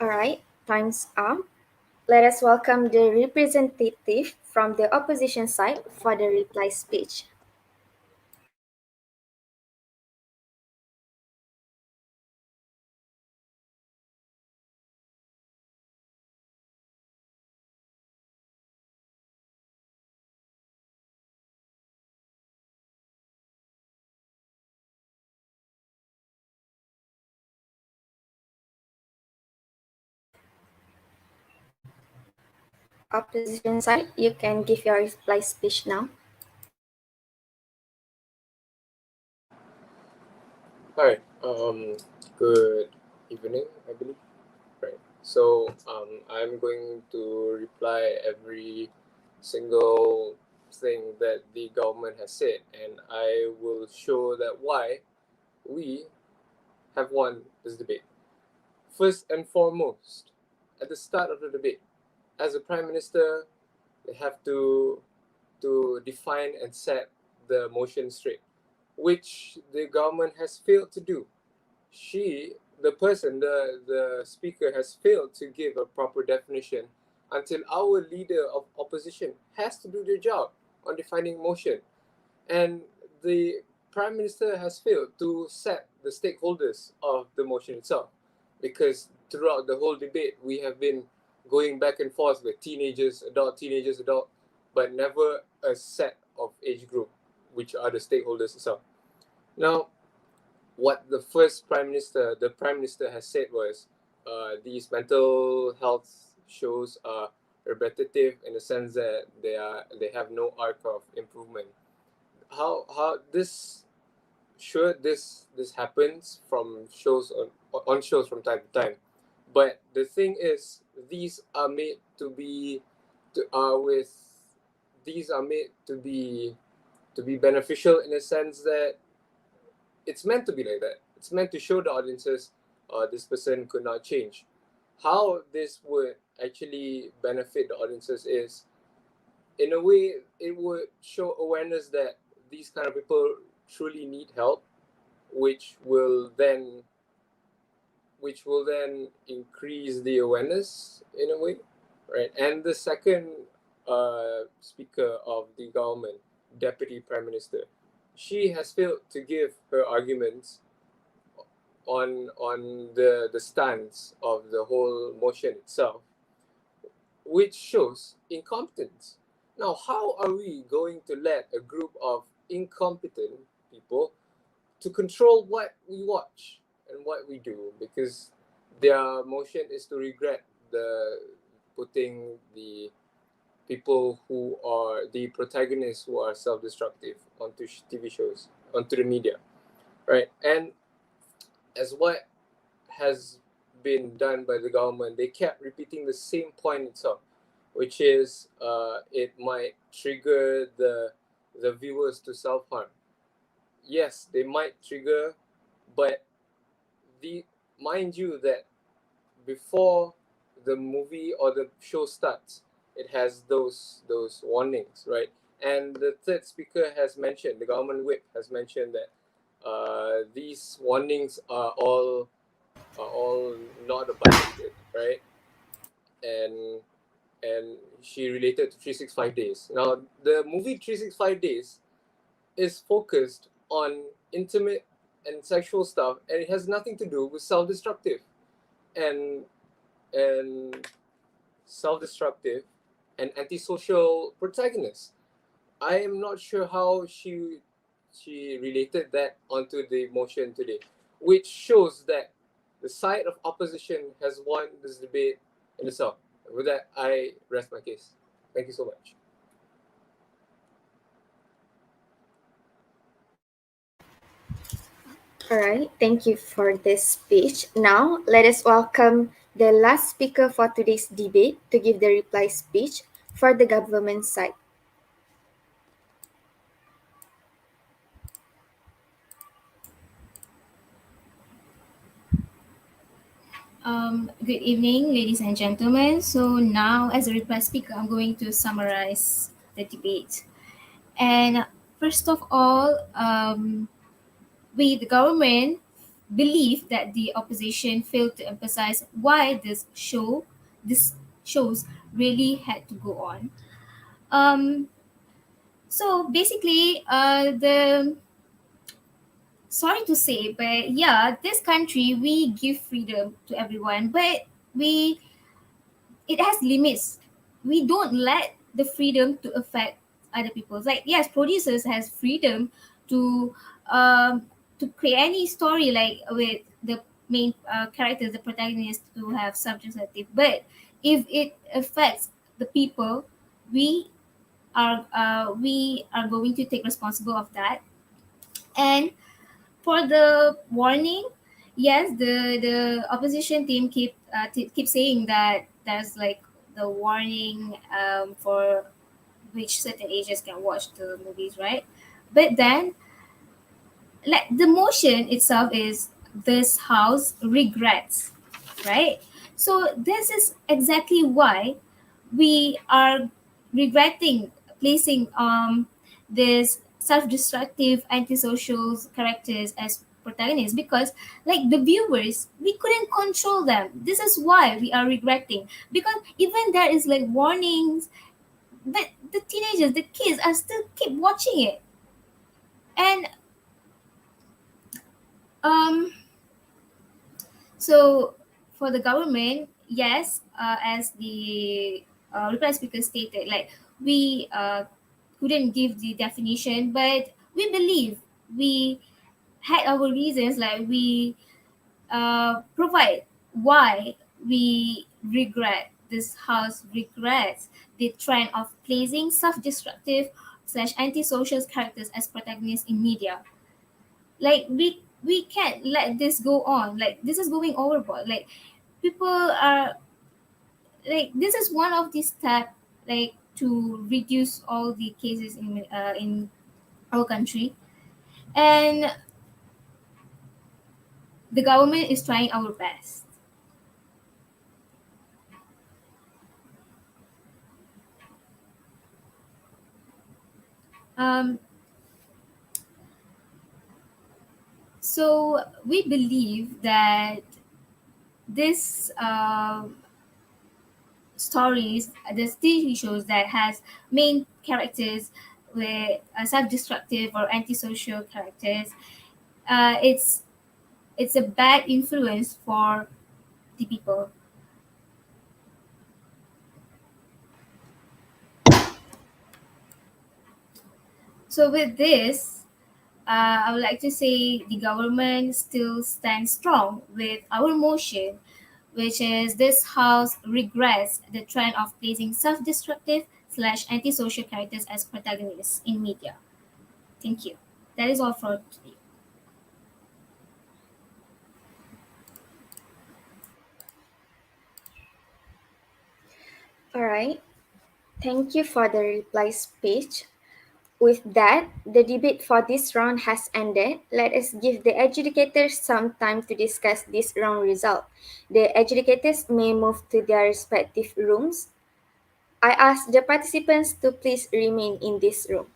All right, time's up. Let us welcome the representative from the opposition side for the reply speech. Opposition side, you can give your reply speech now. Hi. Good evening, I believe. Right. So, I'm going to reply every single thing that the government has said, and I will show that why we have won this debate. First and foremost, at the start of the debate, as a prime minister, they have to define and set the motion straight, which the government has failed to do. The speaker has failed to give a proper definition until our leader of opposition has to do their job on defining motion. And the prime minister has failed to set the stakeholders of the motion itself, because throughout the whole debate we have been going back and forth with teenagers, adult, but never a set of age group, which are the stakeholders itself. Now, what the prime minister has said was, these mental health shows are repetitive in the sense that they have no arc of improvement. How this sure this happens from shows on shows from time to time, but the thing is, these are made to be to with these are made to be beneficial in a sense that it's meant to be like that. It's meant to show the audiences, this person could not change. How this would actually benefit the audiences is, in a way, it would show awareness that these kind of people truly need help, which will then increase the awareness in a way, right? And the second speaker of the government, deputy prime minister, she has failed to give her arguments on the stance of the whole motion itself, which shows incompetence. Now, how are we going to let a group of incompetent people to control what we watch and what we do? Because their motion is to regret the putting the people who are the protagonists who are self-destructive onto TV shows, onto the media, right? And as what has been done by the government, they kept repeating the same point itself, which is, it might trigger the viewers to self harm. Yes, they might trigger, but the mind you that before the movie or the show starts, it has those warnings, right? And the third speaker has mentioned, the government whip has mentioned that, these warnings are all not abided with, right? And she related to 365 days. Now, the movie 365 days is focused on intimate and sexual stuff, and it has nothing to do with self-destructive and and self-destructive and antisocial protagonists. I am not sure how she related that onto the motion today, which shows that the side of opposition has won this debate in itself. With that, I rest my case. Thank you so much. All right, thank you for this speech. Now, let us welcome the last speaker for today's debate to give the reply speech for the government side. Good evening, ladies and gentlemen. So now, as a reply speaker, I'm going to summarize the debate. And first of all, we, the government, believe that the opposition failed to emphasize why this shows really had to go on. Um, so basically, the sorry to say, but yeah, this country we give freedom to everyone, but we it has limits. We don't let the freedom to affect other people. Like yes, producers has freedom to um to create any story like with the main characters, the protagonist to have subjective. But if it affects the people, we we are going to take responsible of that. And for the warning, yes, the opposition team keep saying that there's like the warning for which certain ages can watch the movies, right? But then, like the motion itself is this house regrets, right? So this is exactly why we are regretting placing this self-destructive antisocial characters as protagonists, because like the viewers we couldn't control them. This is why we are regretting, because even there is like warnings, but the teenagers, the kids are still keep watching it. And um so for the government, yes, as the reply speaker stated, like we couldn't give the definition, but we believe we had our reasons, like we provide why we regret, this house regrets the trend of placing self-destructive slash antisocial characters as protagonists in media. Like we can't let this go on, like this is going overboard. Like people are like this is one of the step like to reduce all the cases in our country. And the government is trying our best. um so we believe that this stories, the TV shows that has main characters with self-destructive or antisocial characters, it's a bad influence for the people. So with this, I would like to say the government still stands strong with our motion, which is this house regrets the trend of placing self-destructive slash antisocial characters as protagonists in media. Thank you. That is all for today. All right. Thank you for the reply speech. With that, the debate for this round has ended. Let us give the adjudicators some time to discuss this round result. The adjudicators may move to their respective rooms. I ask the participants to please remain in this room.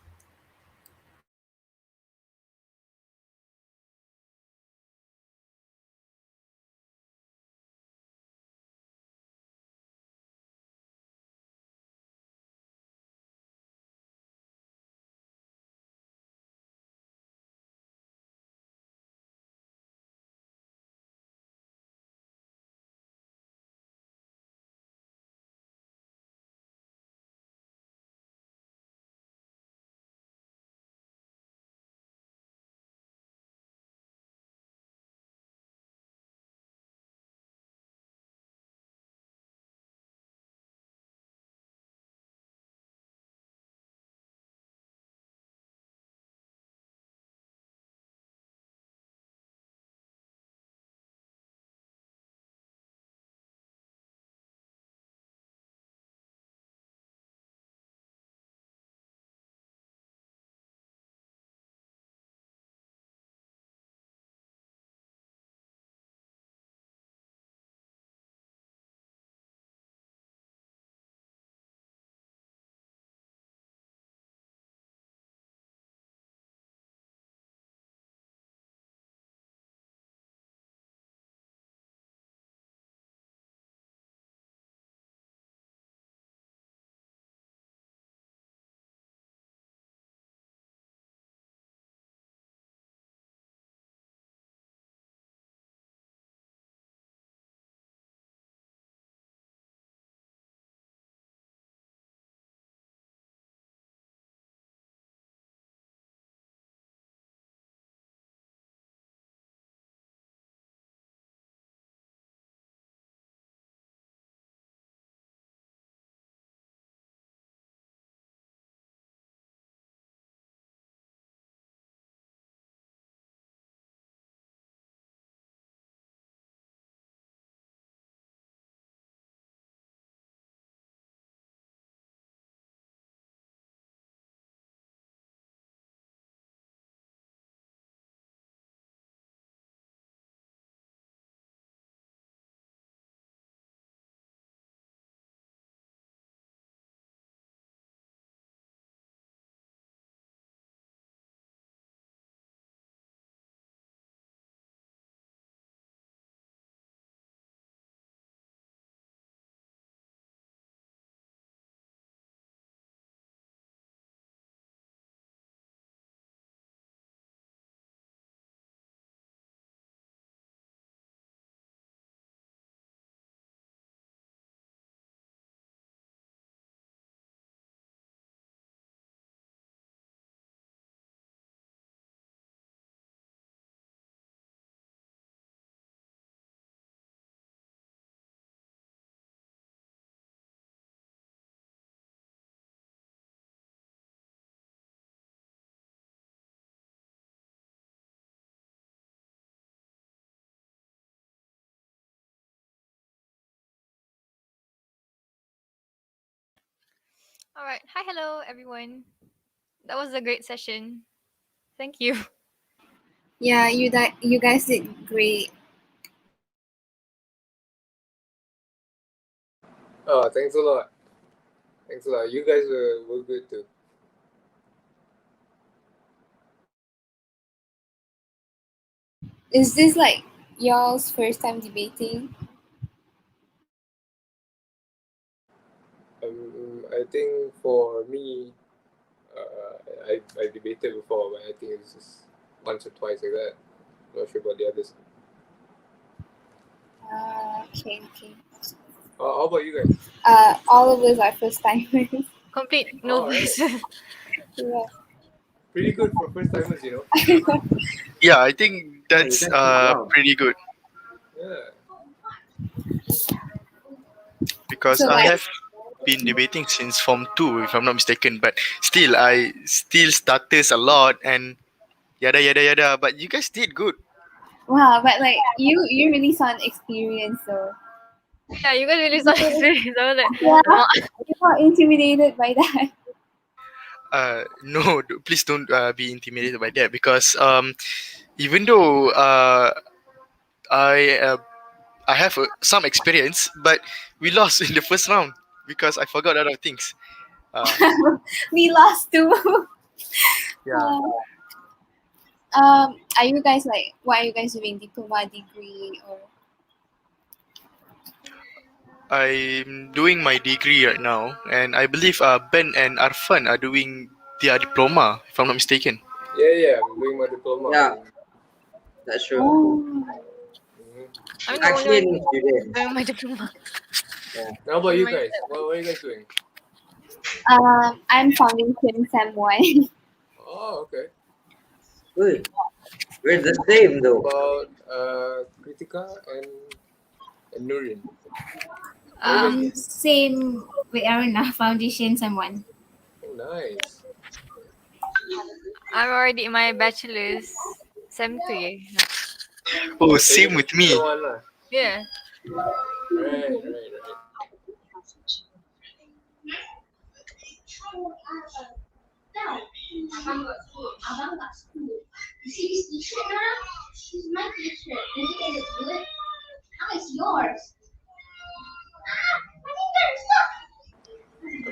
All right. Hi, hello, everyone. That was a great session. Thank you. Yeah, you guys did great. Oh, thanks a lot. Thanks a lot. You guys were good too. Is this like y'all's first time debating? I think for me, I debated before, but I think it's just once or twice like that. Not sure about the others. Okay. How about you guys? All of us are first timers. Complete All right, novice. Yeah. pretty good for first timers, Yeah, I think Yeah, you that's guys did well. pretty good Yeah. because So I like, have been debating since Form 2, if I'm not mistaken, but still, I still stutters a lot and yada yada yada. But you guys did good. wow, but like you really sound experienced though. Yeah, you guys really sound experienced. I was like, Yeah, "Alamak." you're not intimidated by that. No, please don't be intimidated by that because even though I uh, I have some experience, but we lost in the first round because I forgot a lot of things. Uh, We lost too. yeah, Are you guys like? What are you guys doing? Diploma degree or? I'm doing my degree right now, and I believe Ben and Arfan are doing their diploma, if I'm not mistaken. Yeah. I'm doing my diploma. Yeah, that's true. Oh. Mhm. I'm the only Actually, a one new student. doing my diploma. Yeah. How about In you my guys? What are you guys doing? I'm foundation Sem 1. Oh, okay. Good. We're the same What though. about Kritika and Nurin? What are you guys doing? Same with Aruna, foundation someone. Oh, nice. I'm already in my bachelor's sem 3. Oh, Oh, so same you're the with me. senior one lah. Yeah. Right.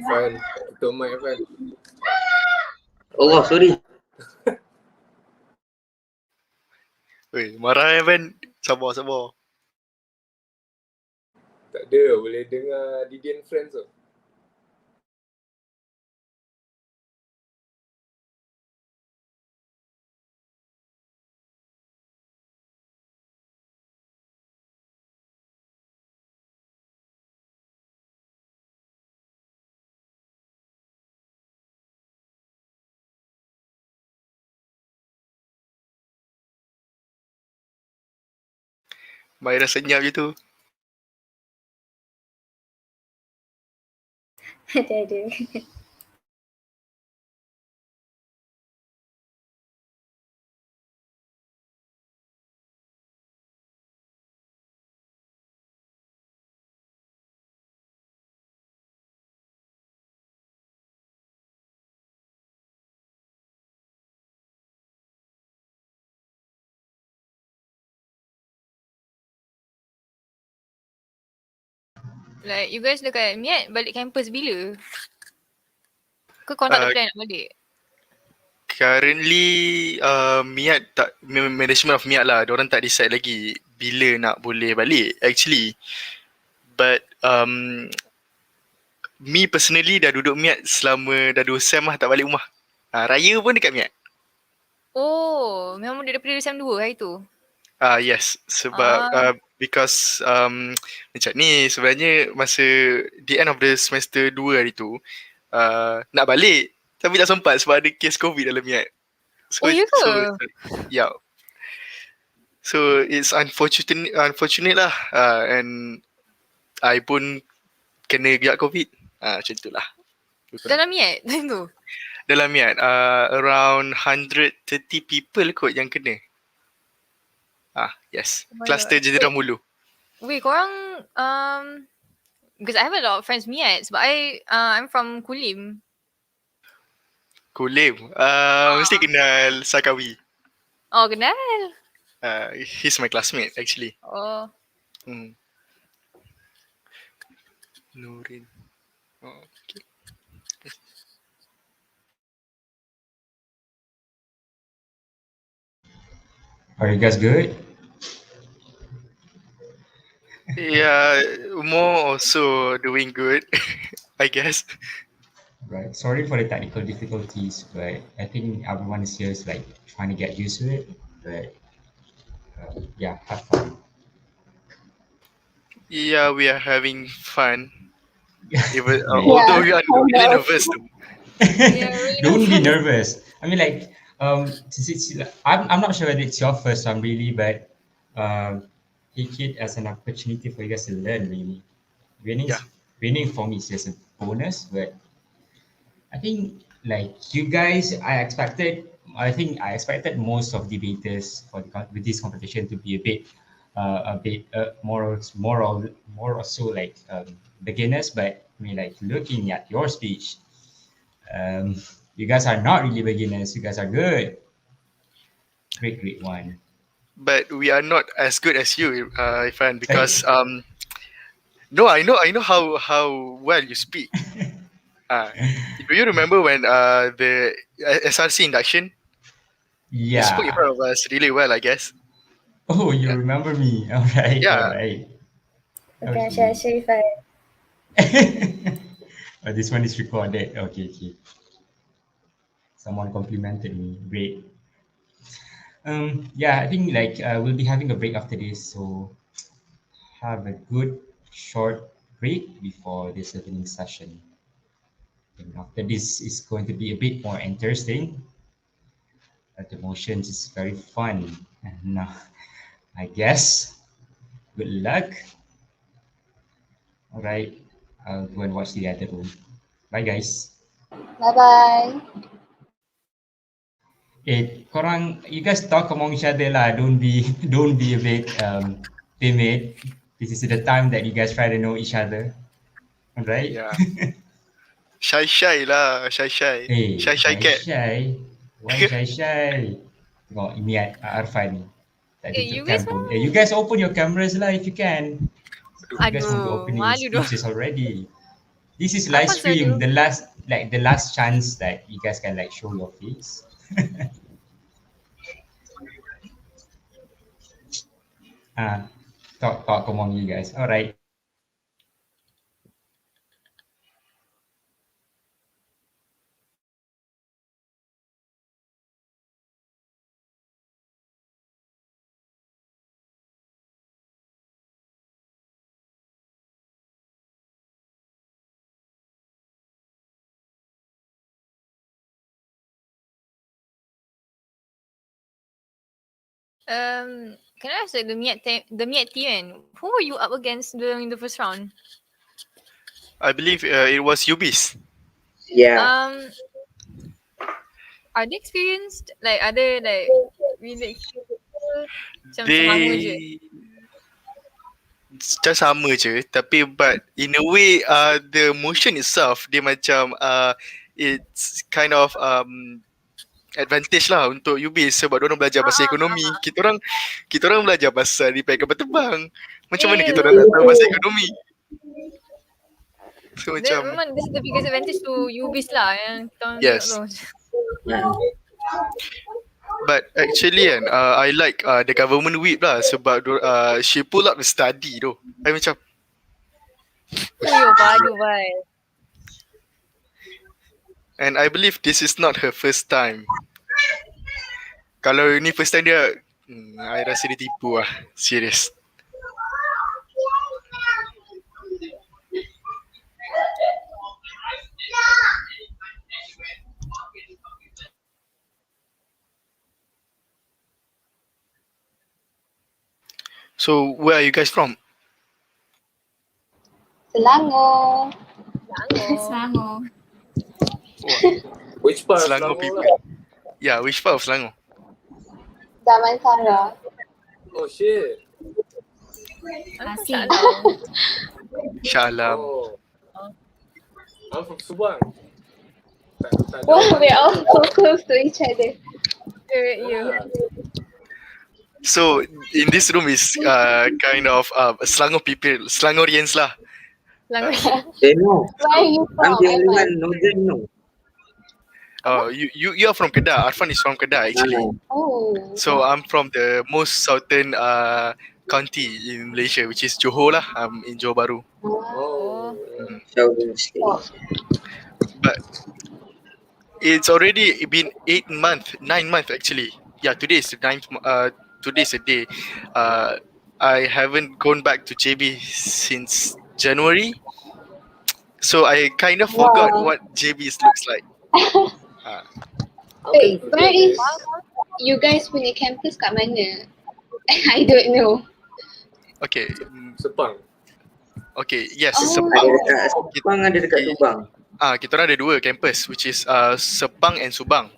Fine. Don't mind, fine. Allah, sorry. Weh, marah ya Ben. Sabar, sabar. Tak ada, boleh dengar Didian Friends tu. Maira senyap je tu. Ada. Like, you guys dekat Miat balik campus bila? Ke kau tak ada Uh, plan nak balik? Currently, Miat tak management of Miat lah. Diorang tak decide lagi bila nak boleh balik. Actually, but me personally dah duduk Miat selama dah 2 sem lah tak balik rumah. Raya pun dekat Miat. Oh, memang daripada sem 2 hari tu? Yes, sebab Ah. because macam ni sebenarnya masa the end of the semester 2 hari tu nak balik tapi tak sempat sebab ada kes COVID dalam Miat. So Oh, ya so ke? yeah. So it's unfortunate lah and I pun kena juga COVID. Macam tu lah. Dalam Miat time tu? Dalam Miat around 130 people kot yang kena. Yes. Oh my Cluster god. Jendera Mulu. Wait, korang because I have a lot of friends Miats, but I'm from Kulim. Kulim. Mesti kenal Sakawi. Oh, kenal. He's my classmate actually. Oh, Hmm. Nurin. Oh, okay. Are you guys good? Yeah, more also doing good, I guess. Right. Sorry for the technical difficulties, but I think everyone is here is like trying to get used to it. But yeah, have fun. Yeah, we are having fun. Even Great. although Yeah, we are kind really of. nervous though. yeah, really Don't be nervous. nervous. I mean, like, since I'm not sure whether it's your first time really, but take it as an opportunity for you guys to learn. Really, winning Yeah, is winning for me is just a bonus, but I think like you guys, I think I expected most of debaters for with this competition to be a bit more or so like beginners. But I mean, like looking at your speech, um, you guys are not really beginners. You guys are good, great one. but we are not as good as you, Ifan, because Hey, no, I know how well you speak. Uh, do you remember when the SRC induction? You spoke in yeah. front of us really well, I guess. Oh, you Yeah, remember me? All right, all yeah. right. Okay, share, Okay. share if I. Oh, this one is recorded. Okay, okay. Someone complimented me. Great. Yeah, I think like we'll be having a break after this, so have a good short break before this evening session. And after this is going to be a bit more interesting. The motions is very fun. And I guess good luck. All right, I'll go and watch the other room. Bye, guys. Bye bye. Korang, you guys talk among each other lah. Don't be, don't be a bit timid. This is the time that you guys try to know each other. All right. Yeah. Shy shy lah, shy shy. Shy shy Shy cat. Shy. Why Shy Shy? Tengok ini Arfan ni. Tak Eh, tutup you guys campur. mau? You guys open your cameras lah if you can. You guys won't be Aduh, opening malu doh. speeches already. This is live Apa stream. selalu? The last chance that you guys can like show your face. uh, talk among you guys. All right. Can I ask like the Miat team kan? Who were you up against during the first round? I believe it was Ubis. Yeah. Are they experienced? Like, are they like really experienced? Macam sama je. They macam sama je, tapi but in a way the motion itself dia macam it's kind of advantage lah untuk Ubis sebab diorang belajar bahasa ekonomi. Kita orang belajar pasal repair kapal terbang. Macam mana kita orang nak tahu bahasa ekonomi? So macam Memang this is the biggest advantage to Ubis lah yang kita orang yes. tengok tu. But actually kan I like the government whip lah sebab she pull up the study tu. I macam Padu bhai. and I believe this is not her first time. Kalau ini first time dia I rasa dia tipu lah. Serious. So where are you guys from? Selangor. Selangor. Which part Selangor of Selangor? people. Yeah, which part of Selangor? Damansara. Oh shit. I'm from Asyik. Shah Alam. Shah Alam. Oh, Oh. I'm from Subang. Tak jauh Wow, we're sangat all je. so close to each other. You. Ah, So in this room is kind of Selangor people, Selangorians lah. Language. They know. Where are you I'm from, the only Aiman? one northern know. You are from Kedah. Arfan is from Kedah actually. Oh, So I'm from the most southern county in Malaysia, which is Johor lah. I'm in Johor Bahru. oh. Mm. Southern state. But it's already been 8 months, 9 months actually. Yeah, today is the ninth. Today is the day. Uh, I haven't gone back to JB since January, so I kind of forgot wow. what JB looks like. Uh, How can you Wait, where forget, is man? you guys punya campus kat mana? I don't know. okay, Sepang. okay, yes, Oh, Ada Sepang. dekat Sepang, ada dekat Subang. Kita orang ada dua campus, which is Sepang and Subang.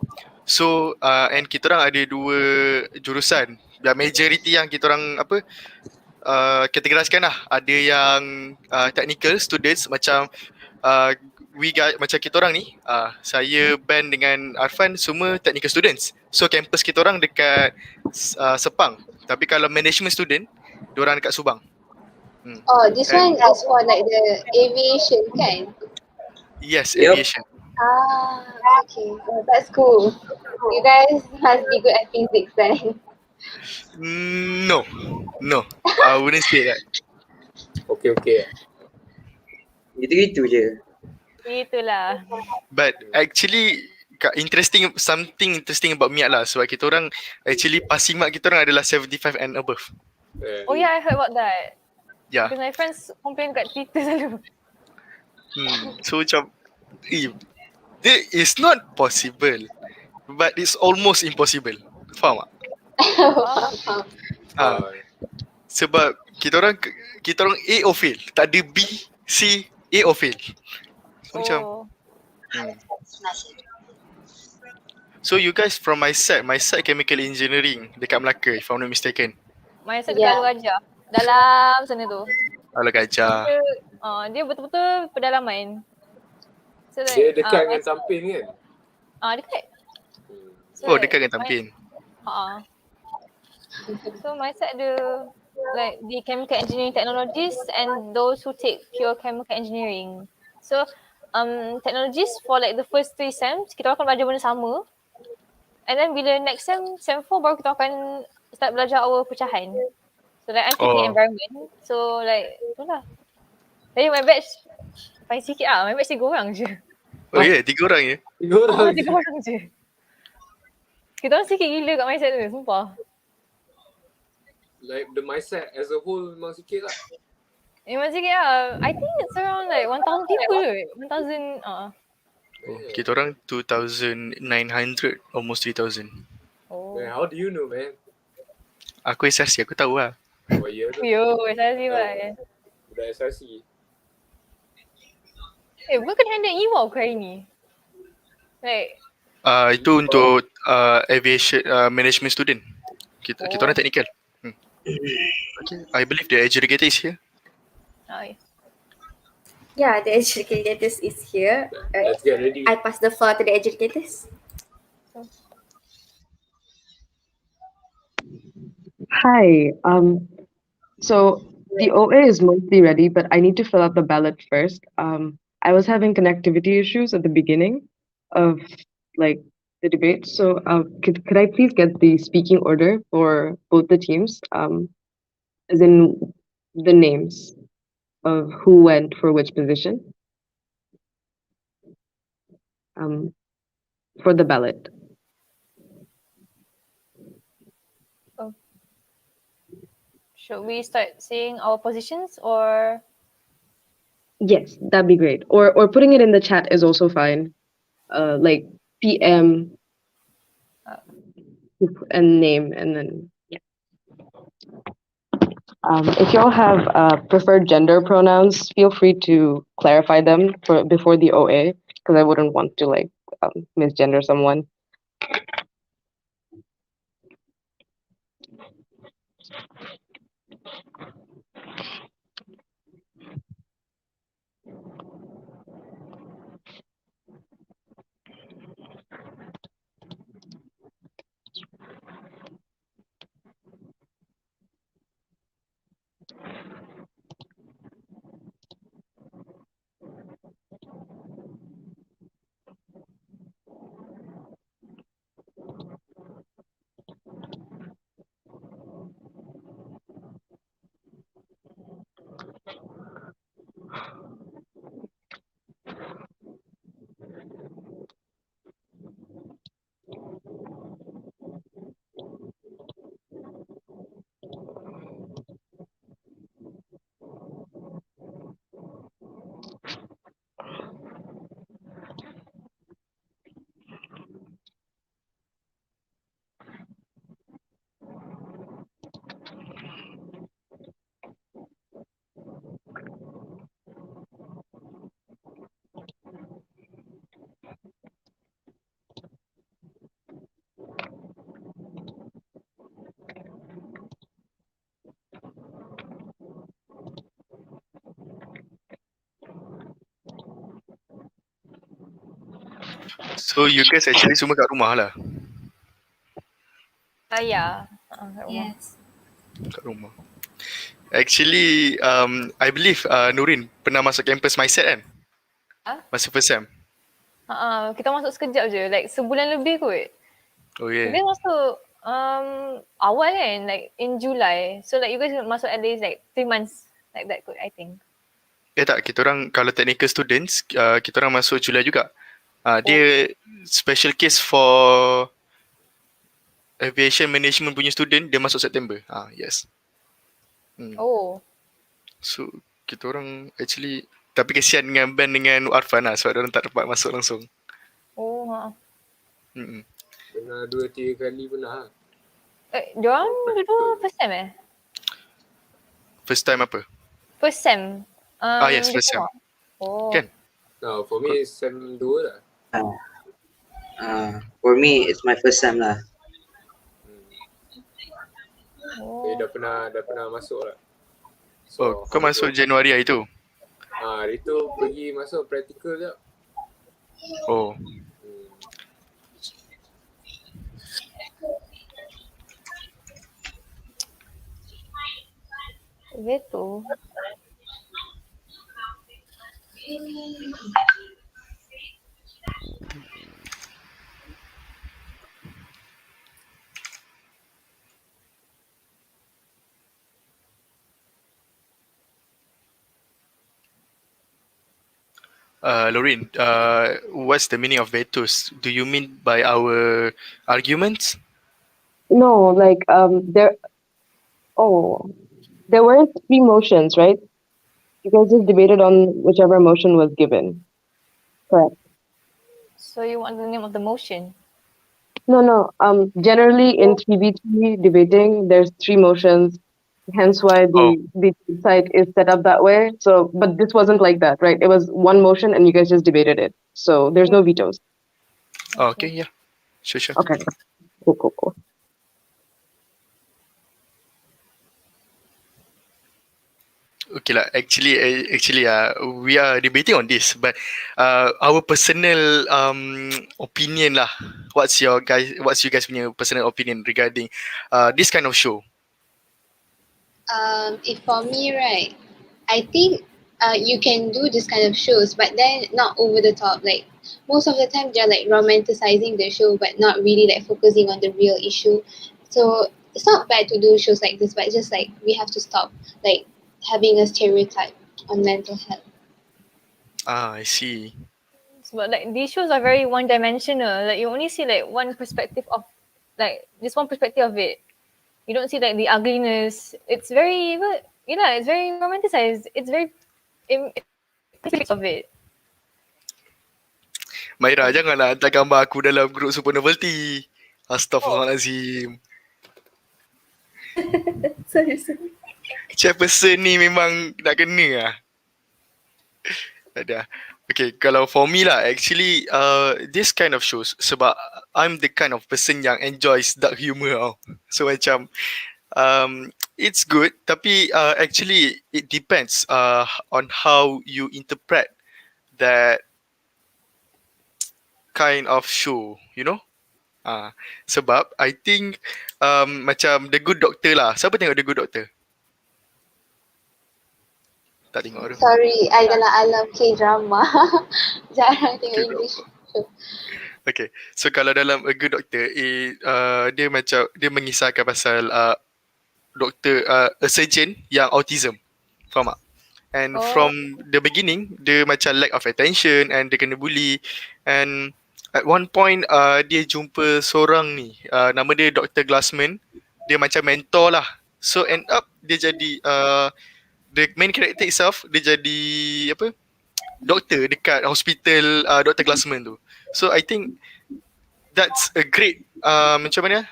So and kita orang ada dua jurusan. The majority yang kita orang kategoriskan lah. Ada yang technical students macam macam kita orang ni, saya Ben dengan Arfan semua technical students. So campus kita orang dekat Sepang. Tapi kalau management student, diorang dekat Subang. oh, this And one is for like the aviation kan? yes, Yup. aviation. Ah, okay. Oh, that's cool. You guys must be good at physics then. No, no, I wouldn't say that. Okay. Gitu-gitu je. Itulah. But actually something interesting about MIAT lah. Sebab kita orang actually passing mark kita orang adalah 75 and above. Oh yeah, I heard about that. Yeah. Because my friends complain kat Twitter selalu. So macam it's not possible, but it's almost impossible. Faham tak? Faham. Sebab kita orang A or fail, tak ada B, C, A or fail. So macam Oh. So you guys from my side chemical engineering dekat Melaka, if I'm not mistaken. My side Yeah. dekat Alur Gajah. Dalam sana tu. Ala Gajah. Dia betul-betul pedalaman. So Dia dekat dengan Tampin kan? dekat. So, Oh, dekat dengan Tampin. So my side ada like the chemical engineering technologies and those who take pure chemical engineering. So technologies for like the first 3 sems kita akan belajar benda sama. And then bila next sem 4 baru kita akan start belajar our pecahan. So like I'm taking environment. So like itulah. Jadi my batch paling sikit lah. My batch 3 orang je. Oh ya, yeah, 3 orang je. 3 orang 3 orang je. Kita orang sikit gila kat mindset tu, sumpah. Like the mindset as a whole memang sikit lah. Memang sikit lah. I think it's around like 1,000 people. 1,000 Kita orang 2,900, almost 3,000. Oh. Man, how do you know, man? Aku SRC, aku tahu lah. Oh, ya tu. Yo, SRC kan. Budak SRC. Bukan kena handle EWAW ke hari ni? Like, Itu untuk aviation management student. Kita orang technical. Okay, I believe the educator is here. yeah. Yeah, the educators is here. Let's get ready. I pass the floor to the educators. Hi. So the OA is mostly ready, but I need to fill out the ballot first. I was having connectivity issues at the beginning of like the debate. So could I please get the speaking order for both the teams? As in the names of who went for which position? For the ballot. Should we start saying our positions or? Yes, that'd be great. Or putting it in the chat is also fine. Like PM and name, and then yeah. If y'all have preferred gender pronouns, feel free to clarify them before the OA, because I wouldn't want to like misgender someone. So you guys actually semua kat rumah lah. Ya. Kat rumah. Yes. Kat rumah. Actually, I believe Nurin pernah masuk campus mindset kan? Ya. Masa first sem. Kita masuk sekejap je, like sebulan lebih kot. Oh Dia yeah. masuk awal kan, like in July. So like you guys masuk at least like 3 months like that kot, I think. Tak, kita orang kalau technical students, kita orang masuk Julai juga. Oh. Dia special case for aviation management punya student, dia masuk September. Yes. Oh. So, kita orang actually, tapi kesian dengan Ben dengan Arfan lah sebab dia orang tak dapat masuk langsung. Oh, Pernah 2-3 kali pernah. diorang dua first sem First time apa? First sem. Yes, first sem. Oh. Kan? No, for me sem 2 lah. For me, it's my first time lah. Oh. Dah pernah masuk lah. So, kau masuk Januari hari tu? Hari tu pergi masuk practical je. Oh. Gitu. Lorin, what's the meaning of vetos? Do you mean by our arguments? No, like there were three motions, right? You guys just debated on whichever motion was given. Correct. So you want the name of the motion? No. Generally in 3v3 debating, there's three motions. Hence why the site is set up that way. So, but this wasn't like that, right? It was one motion and you guys just debated it. So there's no vetoes. Okay, yeah. Sure. Okay. Cool. Okay lah. Actually, we are debating on this, but our personal opinion lah. What's you guys punya personal opinion regarding this kind of show? If for me, right, I think you can do this kind of shows, but then not over the top. Like most of the time, they're like romanticizing the show, but not really like focusing on the real issue. So it's not bad to do shows like this, but just like we have to stop like having a stereotype on mental health. I see. But like these shows are very one-dimensional. Like you only see like one perspective of, like just one perspective of it. You don't see like the ugliness. It's very, it's very romanticized. It's very, it's of it. Maira, janganlah hantar gambar aku dalam grup Super Novelty. Astaghfirullahalazim. Sorry. Chairperson ni memang nak kena lah. Ada. Okay, kalau for me lah, actually this kind of shows, sebab I'm the kind of person yang enjoys dark humor tau. So macam it's good, tapi actually it depends on how you interpret that kind of show, you know. Sebab I think macam The Good Doctor lah. Siapa tengok The Good Doctor? Tak tengok tu. Sorry, I dalam alam K-drama. Jarang tengok English show. Okay, so kalau dalam A Good Doctor, dia macam dia mengisahkan pasal doktor, a surgeon yang autism, faham tak? And from the beginning, dia macam lack of attention and dia kena bully. And at one point, dia jumpa seorang ni, nama dia Dr. Glassman. Dia macam mentor lah. So end up dia jadi the main character itself, dia jadi apa? Doktor dekat hospital Dr. Glassman tu. So I think that's a great macam mana?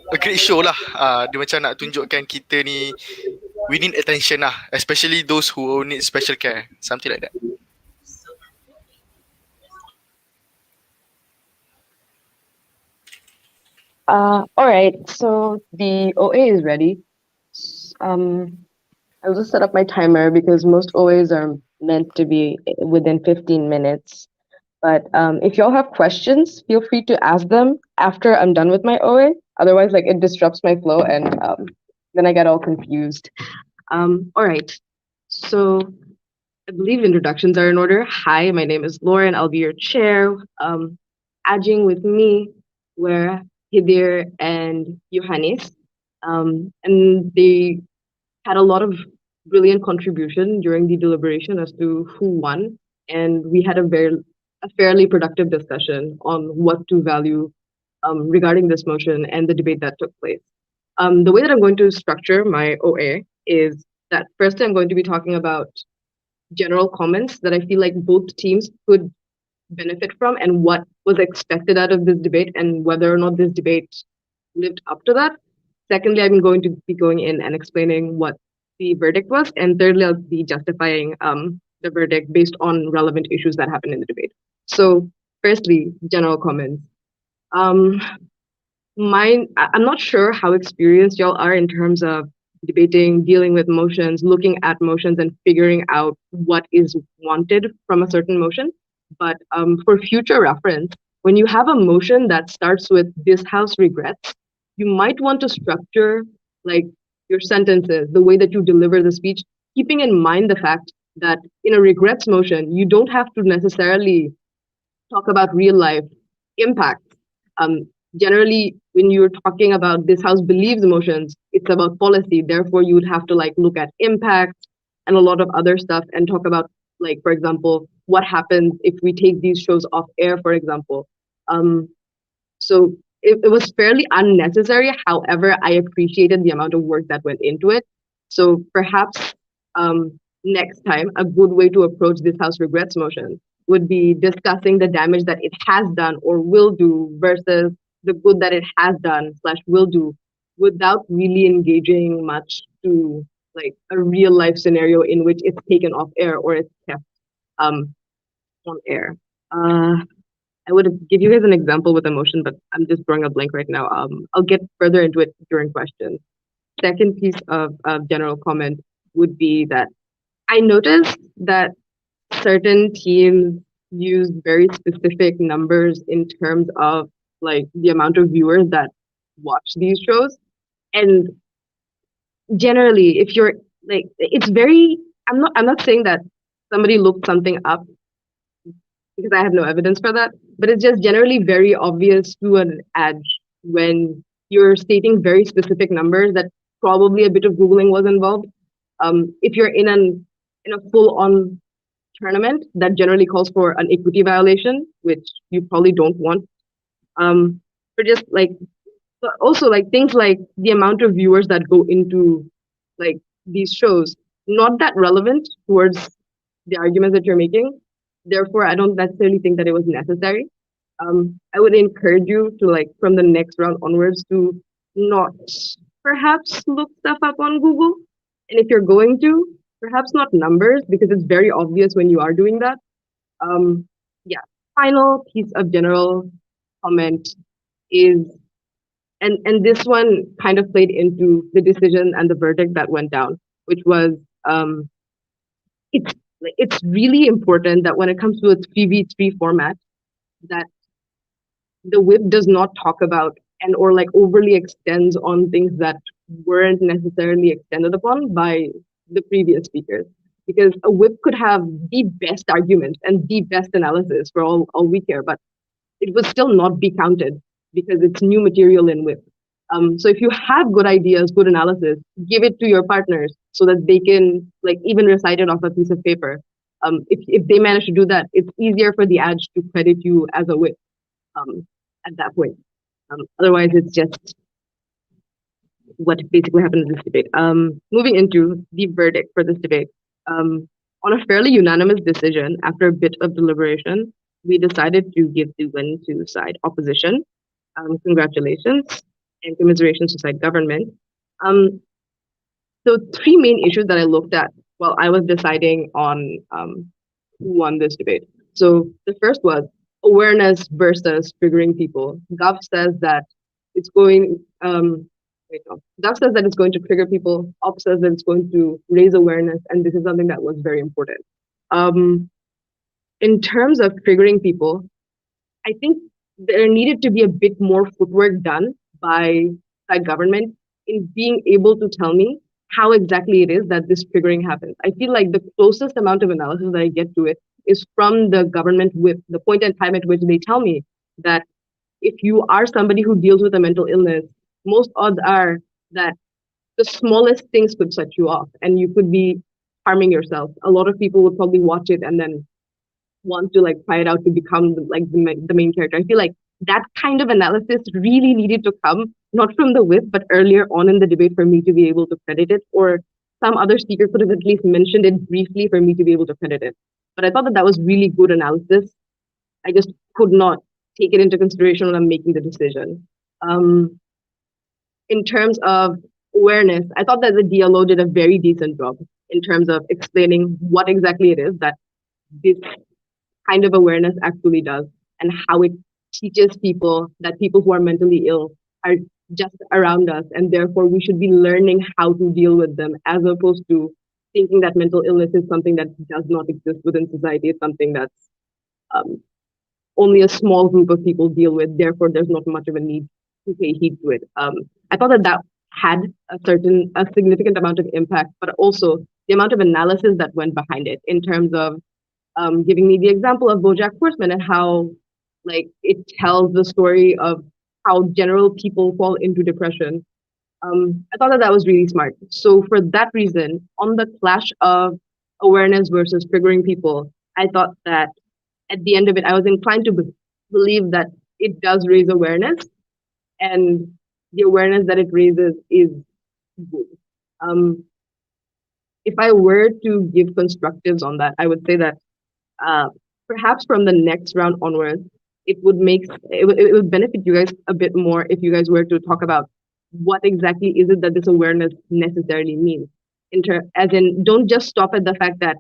A great show lah. Dia macam nak tunjukkan kita ni we need attention lah, especially those who need special care, something like that. All right, so the OA is ready. I'll just set up my timer because most OAs are meant to be within 15 minutes. But if y'all have questions, feel free to ask them after I'm done with my OA. Otherwise, like it disrupts my flow and then I get all confused. All right. So I believe introductions are in order. Hi, my name is Lauren. I'll be your chair. Ajing with me were Hidir and Johannes. And they had a lot of brilliant contribution during the deliberation as to who won. And we had a fairly productive discussion on what to value regarding this motion and the debate that took place. The way that I'm going to structure my OA is that first I'm going to be talking about general comments that I feel like both teams could benefit from and what was expected out of this debate and whether or not this debate lived up to that. Secondly, I'm going to be going in and explaining what the verdict was. And thirdly, I'll be justifying the verdict based on relevant issues that happened in the debate. So, firstly, general comments. Um, I'm not sure how experienced y'all are in terms of debating, dealing with motions, looking at motions, and figuring out what is wanted from a certain motion. But for future reference, when you have a motion that starts with "this house regrets," you might want to structure like your sentences, the way that you deliver the speech, keeping in mind the fact that in a regrets motion, you don't have to necessarily talk about real life impact. Um, Generally, when you're talking about this house believes emotions, it's about policy. Therefore, you would have to like look at impact and a lot of other stuff and talk about like, for example, what happens if we take these shows off air, for example. Um, so it was fairly unnecessary. However, I appreciated the amount of work that went into it. So perhaps next time, a good way to approach this House regrets motion would be discussing the damage that it has done or will do versus the good that it has done slash will do without really engaging much to like a real life scenario in which it's taken off air or it's kept um, on air. I would give you guys an example with emotion, but I'm just drawing a blank right now. I'll get further into it during questions. Second piece of general comment would be that I noticed that certain teams use very specific numbers in terms of like the amount of viewers that watch these shows. And generally, if you're like, it's very, I'm not saying that somebody looked something up because I have no evidence for that. But it's just generally very obvious to an ad when you're stating very specific numbers that probably a bit of Googling was involved. If you're in a full-on tournament, that generally calls for an equity violation, which you probably don't want. For just like, but also like things like the amount of viewers that go into like these shows, not that relevant towards the arguments that you're making. Therefore, I don't necessarily think that it was necessary. I would encourage you to like from the next round onwards to not perhaps look stuff up on Google. And if you're going to, perhaps not numbers because it's very obvious when you are doing that. Yeah. Final piece of general comment is and this one kind of played into the decision and the verdict that went down, which was um, it's it's really important that when it comes to a 3v3 format, that the whip does not talk about and or like overly extends on things that weren't necessarily extended upon by the previous speakers. Because a whip could have the best argument and the best analysis for all we care, but it would still not be counted because it's new material in whip. So if you have good ideas, good analysis, give it to your partners so that they can like even recite it off a piece of paper. If they manage to do that, it's easier for the edge to credit you as a whip at that point. Otherwise, it's just what basically happened in this debate. Moving into the verdict for this debate. On a fairly unanimous decision, after a bit of deliberation, we decided to give the win to side opposition. Congratulations and commiserations to side government. So three main issues that I looked at while I was deciding on who won this debate. So the first was awareness versus triggering people. Gov says that it's going wait, no. Gov says that it's going to trigger people. Op says that it's going to raise awareness, and this is something that was very important. Um, in terms of triggering people, I think there needed to be a bit more footwork done by government in being able to tell me how exactly it is that this triggering happens. I feel like the closest amount of analysis that I get to it is from the government with the point in time at which they tell me that if you are somebody who deals with a mental illness, most odds are that the smallest things could set you off and you could be harming yourself. A lot of people would probably watch it and then want to like try it out to become the main character. I feel like that kind of analysis really needed to come not from the whip, but earlier on in the debate for me to be able to credit it, or some other speaker could have at least mentioned it briefly for me to be able to credit it. But I thought that that was really good analysis. I just could not take it into consideration when I'm making the decision. Um, in terms of awareness, I thought that the DLO did a very decent job in terms of explaining what exactly it is that this kind of awareness actually does and how it teaches people that people who are mentally ill are just around us and therefore we should be learning how to deal with them as opposed to thinking that mental illness is something that does not exist within society. It's something that's um, only a small group of people deal with, therefore there's not much of a need to pay heed to it. I thought that that had a significant amount of impact, but also the amount of analysis that went behind it in terms of giving me the example of BoJack Horseman and how like it tells the story of how general people fall into depression. I thought that that was really smart. So for that reason, on the clash of awareness versus triggering people, I thought that at the end of it, I was inclined to believe that it does raise awareness, and the awareness that it raises is good. Um, if I were to give constructives on that, I would say that uh, perhaps from the next round onwards, it would benefit you guys a bit more if you guys were to talk about what exactly is it that this awareness necessarily means. As in, don't just stop at the fact that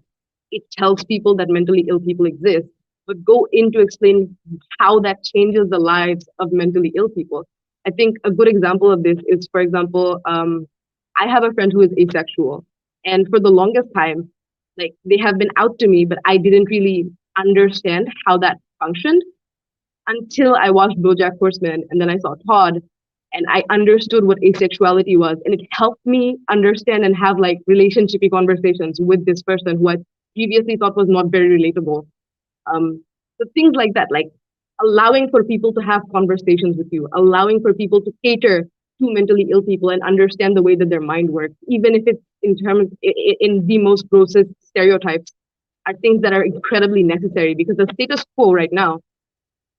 it tells people that mentally ill people exist, but go into explain how that changes the lives of mentally ill people. I think a good example of this is, for example, I have a friend who is asexual, and for the longest time, like they have been out to me, but I didn't really understand how that functioned until I watched BoJack Horseman, and then I saw Todd, and I understood what asexuality was, and it helped me understand and have like relationshipy conversations with this person who I previously thought was not very relatable. So things like that, like allowing for people to have conversations with you, allowing for people to cater to mentally ill people and understand the way that their mind works, even if it's in the most grossest stereotypes, are things that are incredibly necessary because the status quo right now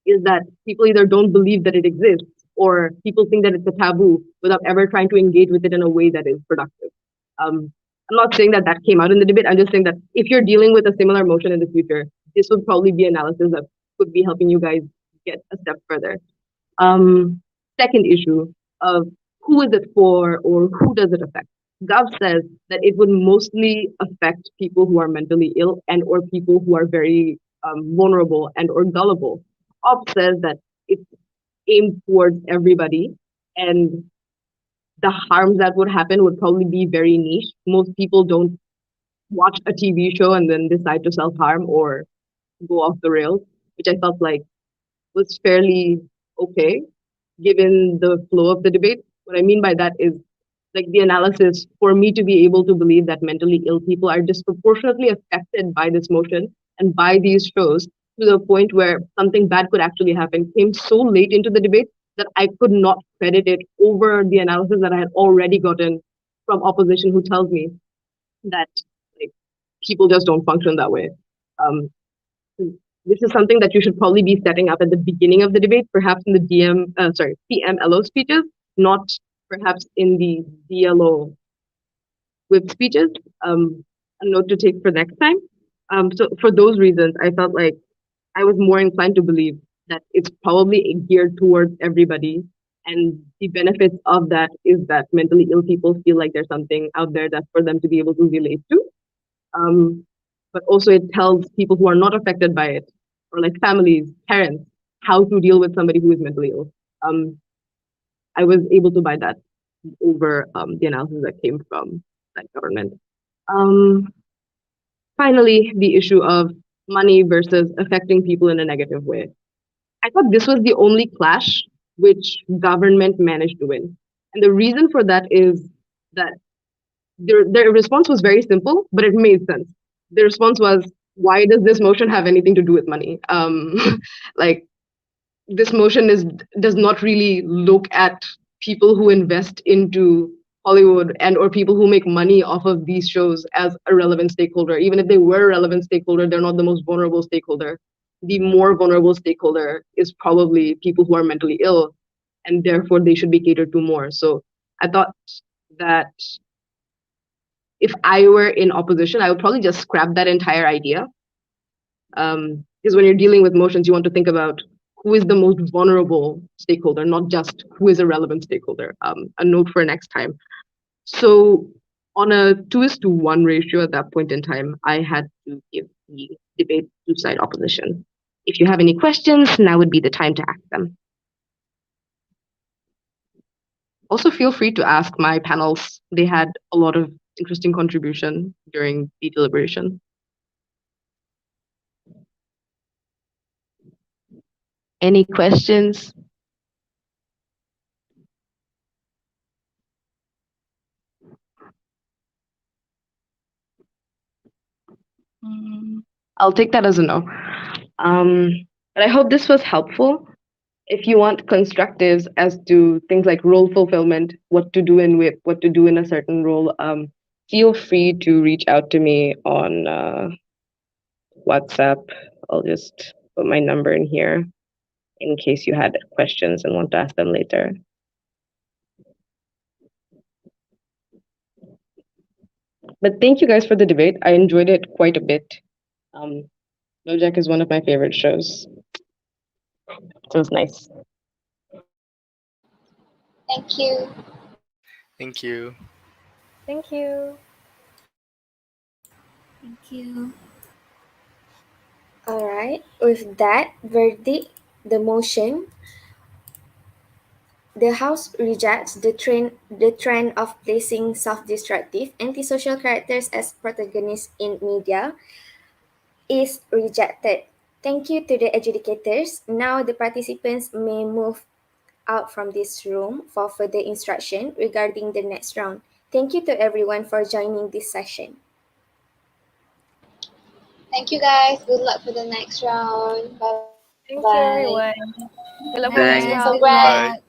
is that people either don't believe that it exists or people think that it's a taboo without ever trying to engage with it in a way that is productive. I'm not saying that that came out in the debate. I'm just saying that if you're dealing with a similar motion in the future, this would probably be analysis that could be helping you guys get a step further. Um, Second issue of who is it for or who does it affect? Gav says that it would mostly affect people who are mentally ill and or people who are very vulnerable and or gullible. Op says that it's aimed towards everybody, and the harms that would happen would probably be very niche. Most people don't watch a TV show and then decide to self harm or go off the rails, which I felt like was fairly okay given the flow of the debate. What I mean by that is like the analysis for me to be able to believe that mentally ill people are disproportionately affected by this motion and by these shows to the point where something bad could actually happen came so late into the debate that I could not credit it over the analysis that I had already gotten from opposition who tells me that like people just don't function that way. Um, this is something that you should probably be setting up at the beginning of the debate, perhaps in the PMLO speeches, not perhaps in the DLO whip speeches. A note to take for next time. So for those reasons, I felt like I was more inclined to believe that it's probably geared towards everybody. And the benefits of that is that mentally ill people feel like there's something out there that's for them to be able to relate to. Um, but also it tells people who are not affected by it, or like families, parents, how to deal with somebody who is mentally ill. I was able to buy that over the analysis that came from that government. Um, Finally, the issue of money versus affecting people in a negative way. I thought this was the only clash which government managed to win. And the reason for that is that their response was very simple, but it made sense. The response was, why does this motion have anything to do with money? Like this motion does not really look at people who invest into Hollywood and or people who make money off of these shows as a relevant stakeholder. Even if they were a relevant stakeholder, they're not the most vulnerable stakeholder. The more vulnerable stakeholder is probably people who are mentally ill, and therefore they should be catered to more. So I thought that if I were in opposition, I would probably just scrap that entire idea. Because when you're dealing with motions, you want to think about who is the most vulnerable stakeholder, not just who is a relevant stakeholder. A note for next time. So on a 2:1 ratio at that point in time, I had to give the debate two-side opposition. If you have any questions, now would be the time to ask them. Also, feel free to ask my panels. They had a lot of interesting contribution during the deliberation. Any questions? I'll take that as a no. But I hope this was helpful. If you want constructives as to things like role fulfillment, what to do in WIP, what to do in a certain role, feel free to reach out to me on WhatsApp. I'll just put my number in here in case you had questions and want to ask them later. But thank you guys for the debate. I enjoyed it quite a bit. BoJack is one of my favorite shows. So it was nice. Thank you. Thank you. Thank you. Thank you. All right. With that verdict, the motion, the House rejects the trend of placing self-destructive, antisocial characters as protagonists in media is rejected. Thank you to the adjudicators. Now the participants may move out from this room for further instruction regarding the next round. Thank you to everyone for joining this session. Thank you guys. Good luck for the next round. Bye bye. Thank you, everyone. Good luck for Bye next Bye. guys. Good round. Congrats. Bye. luck.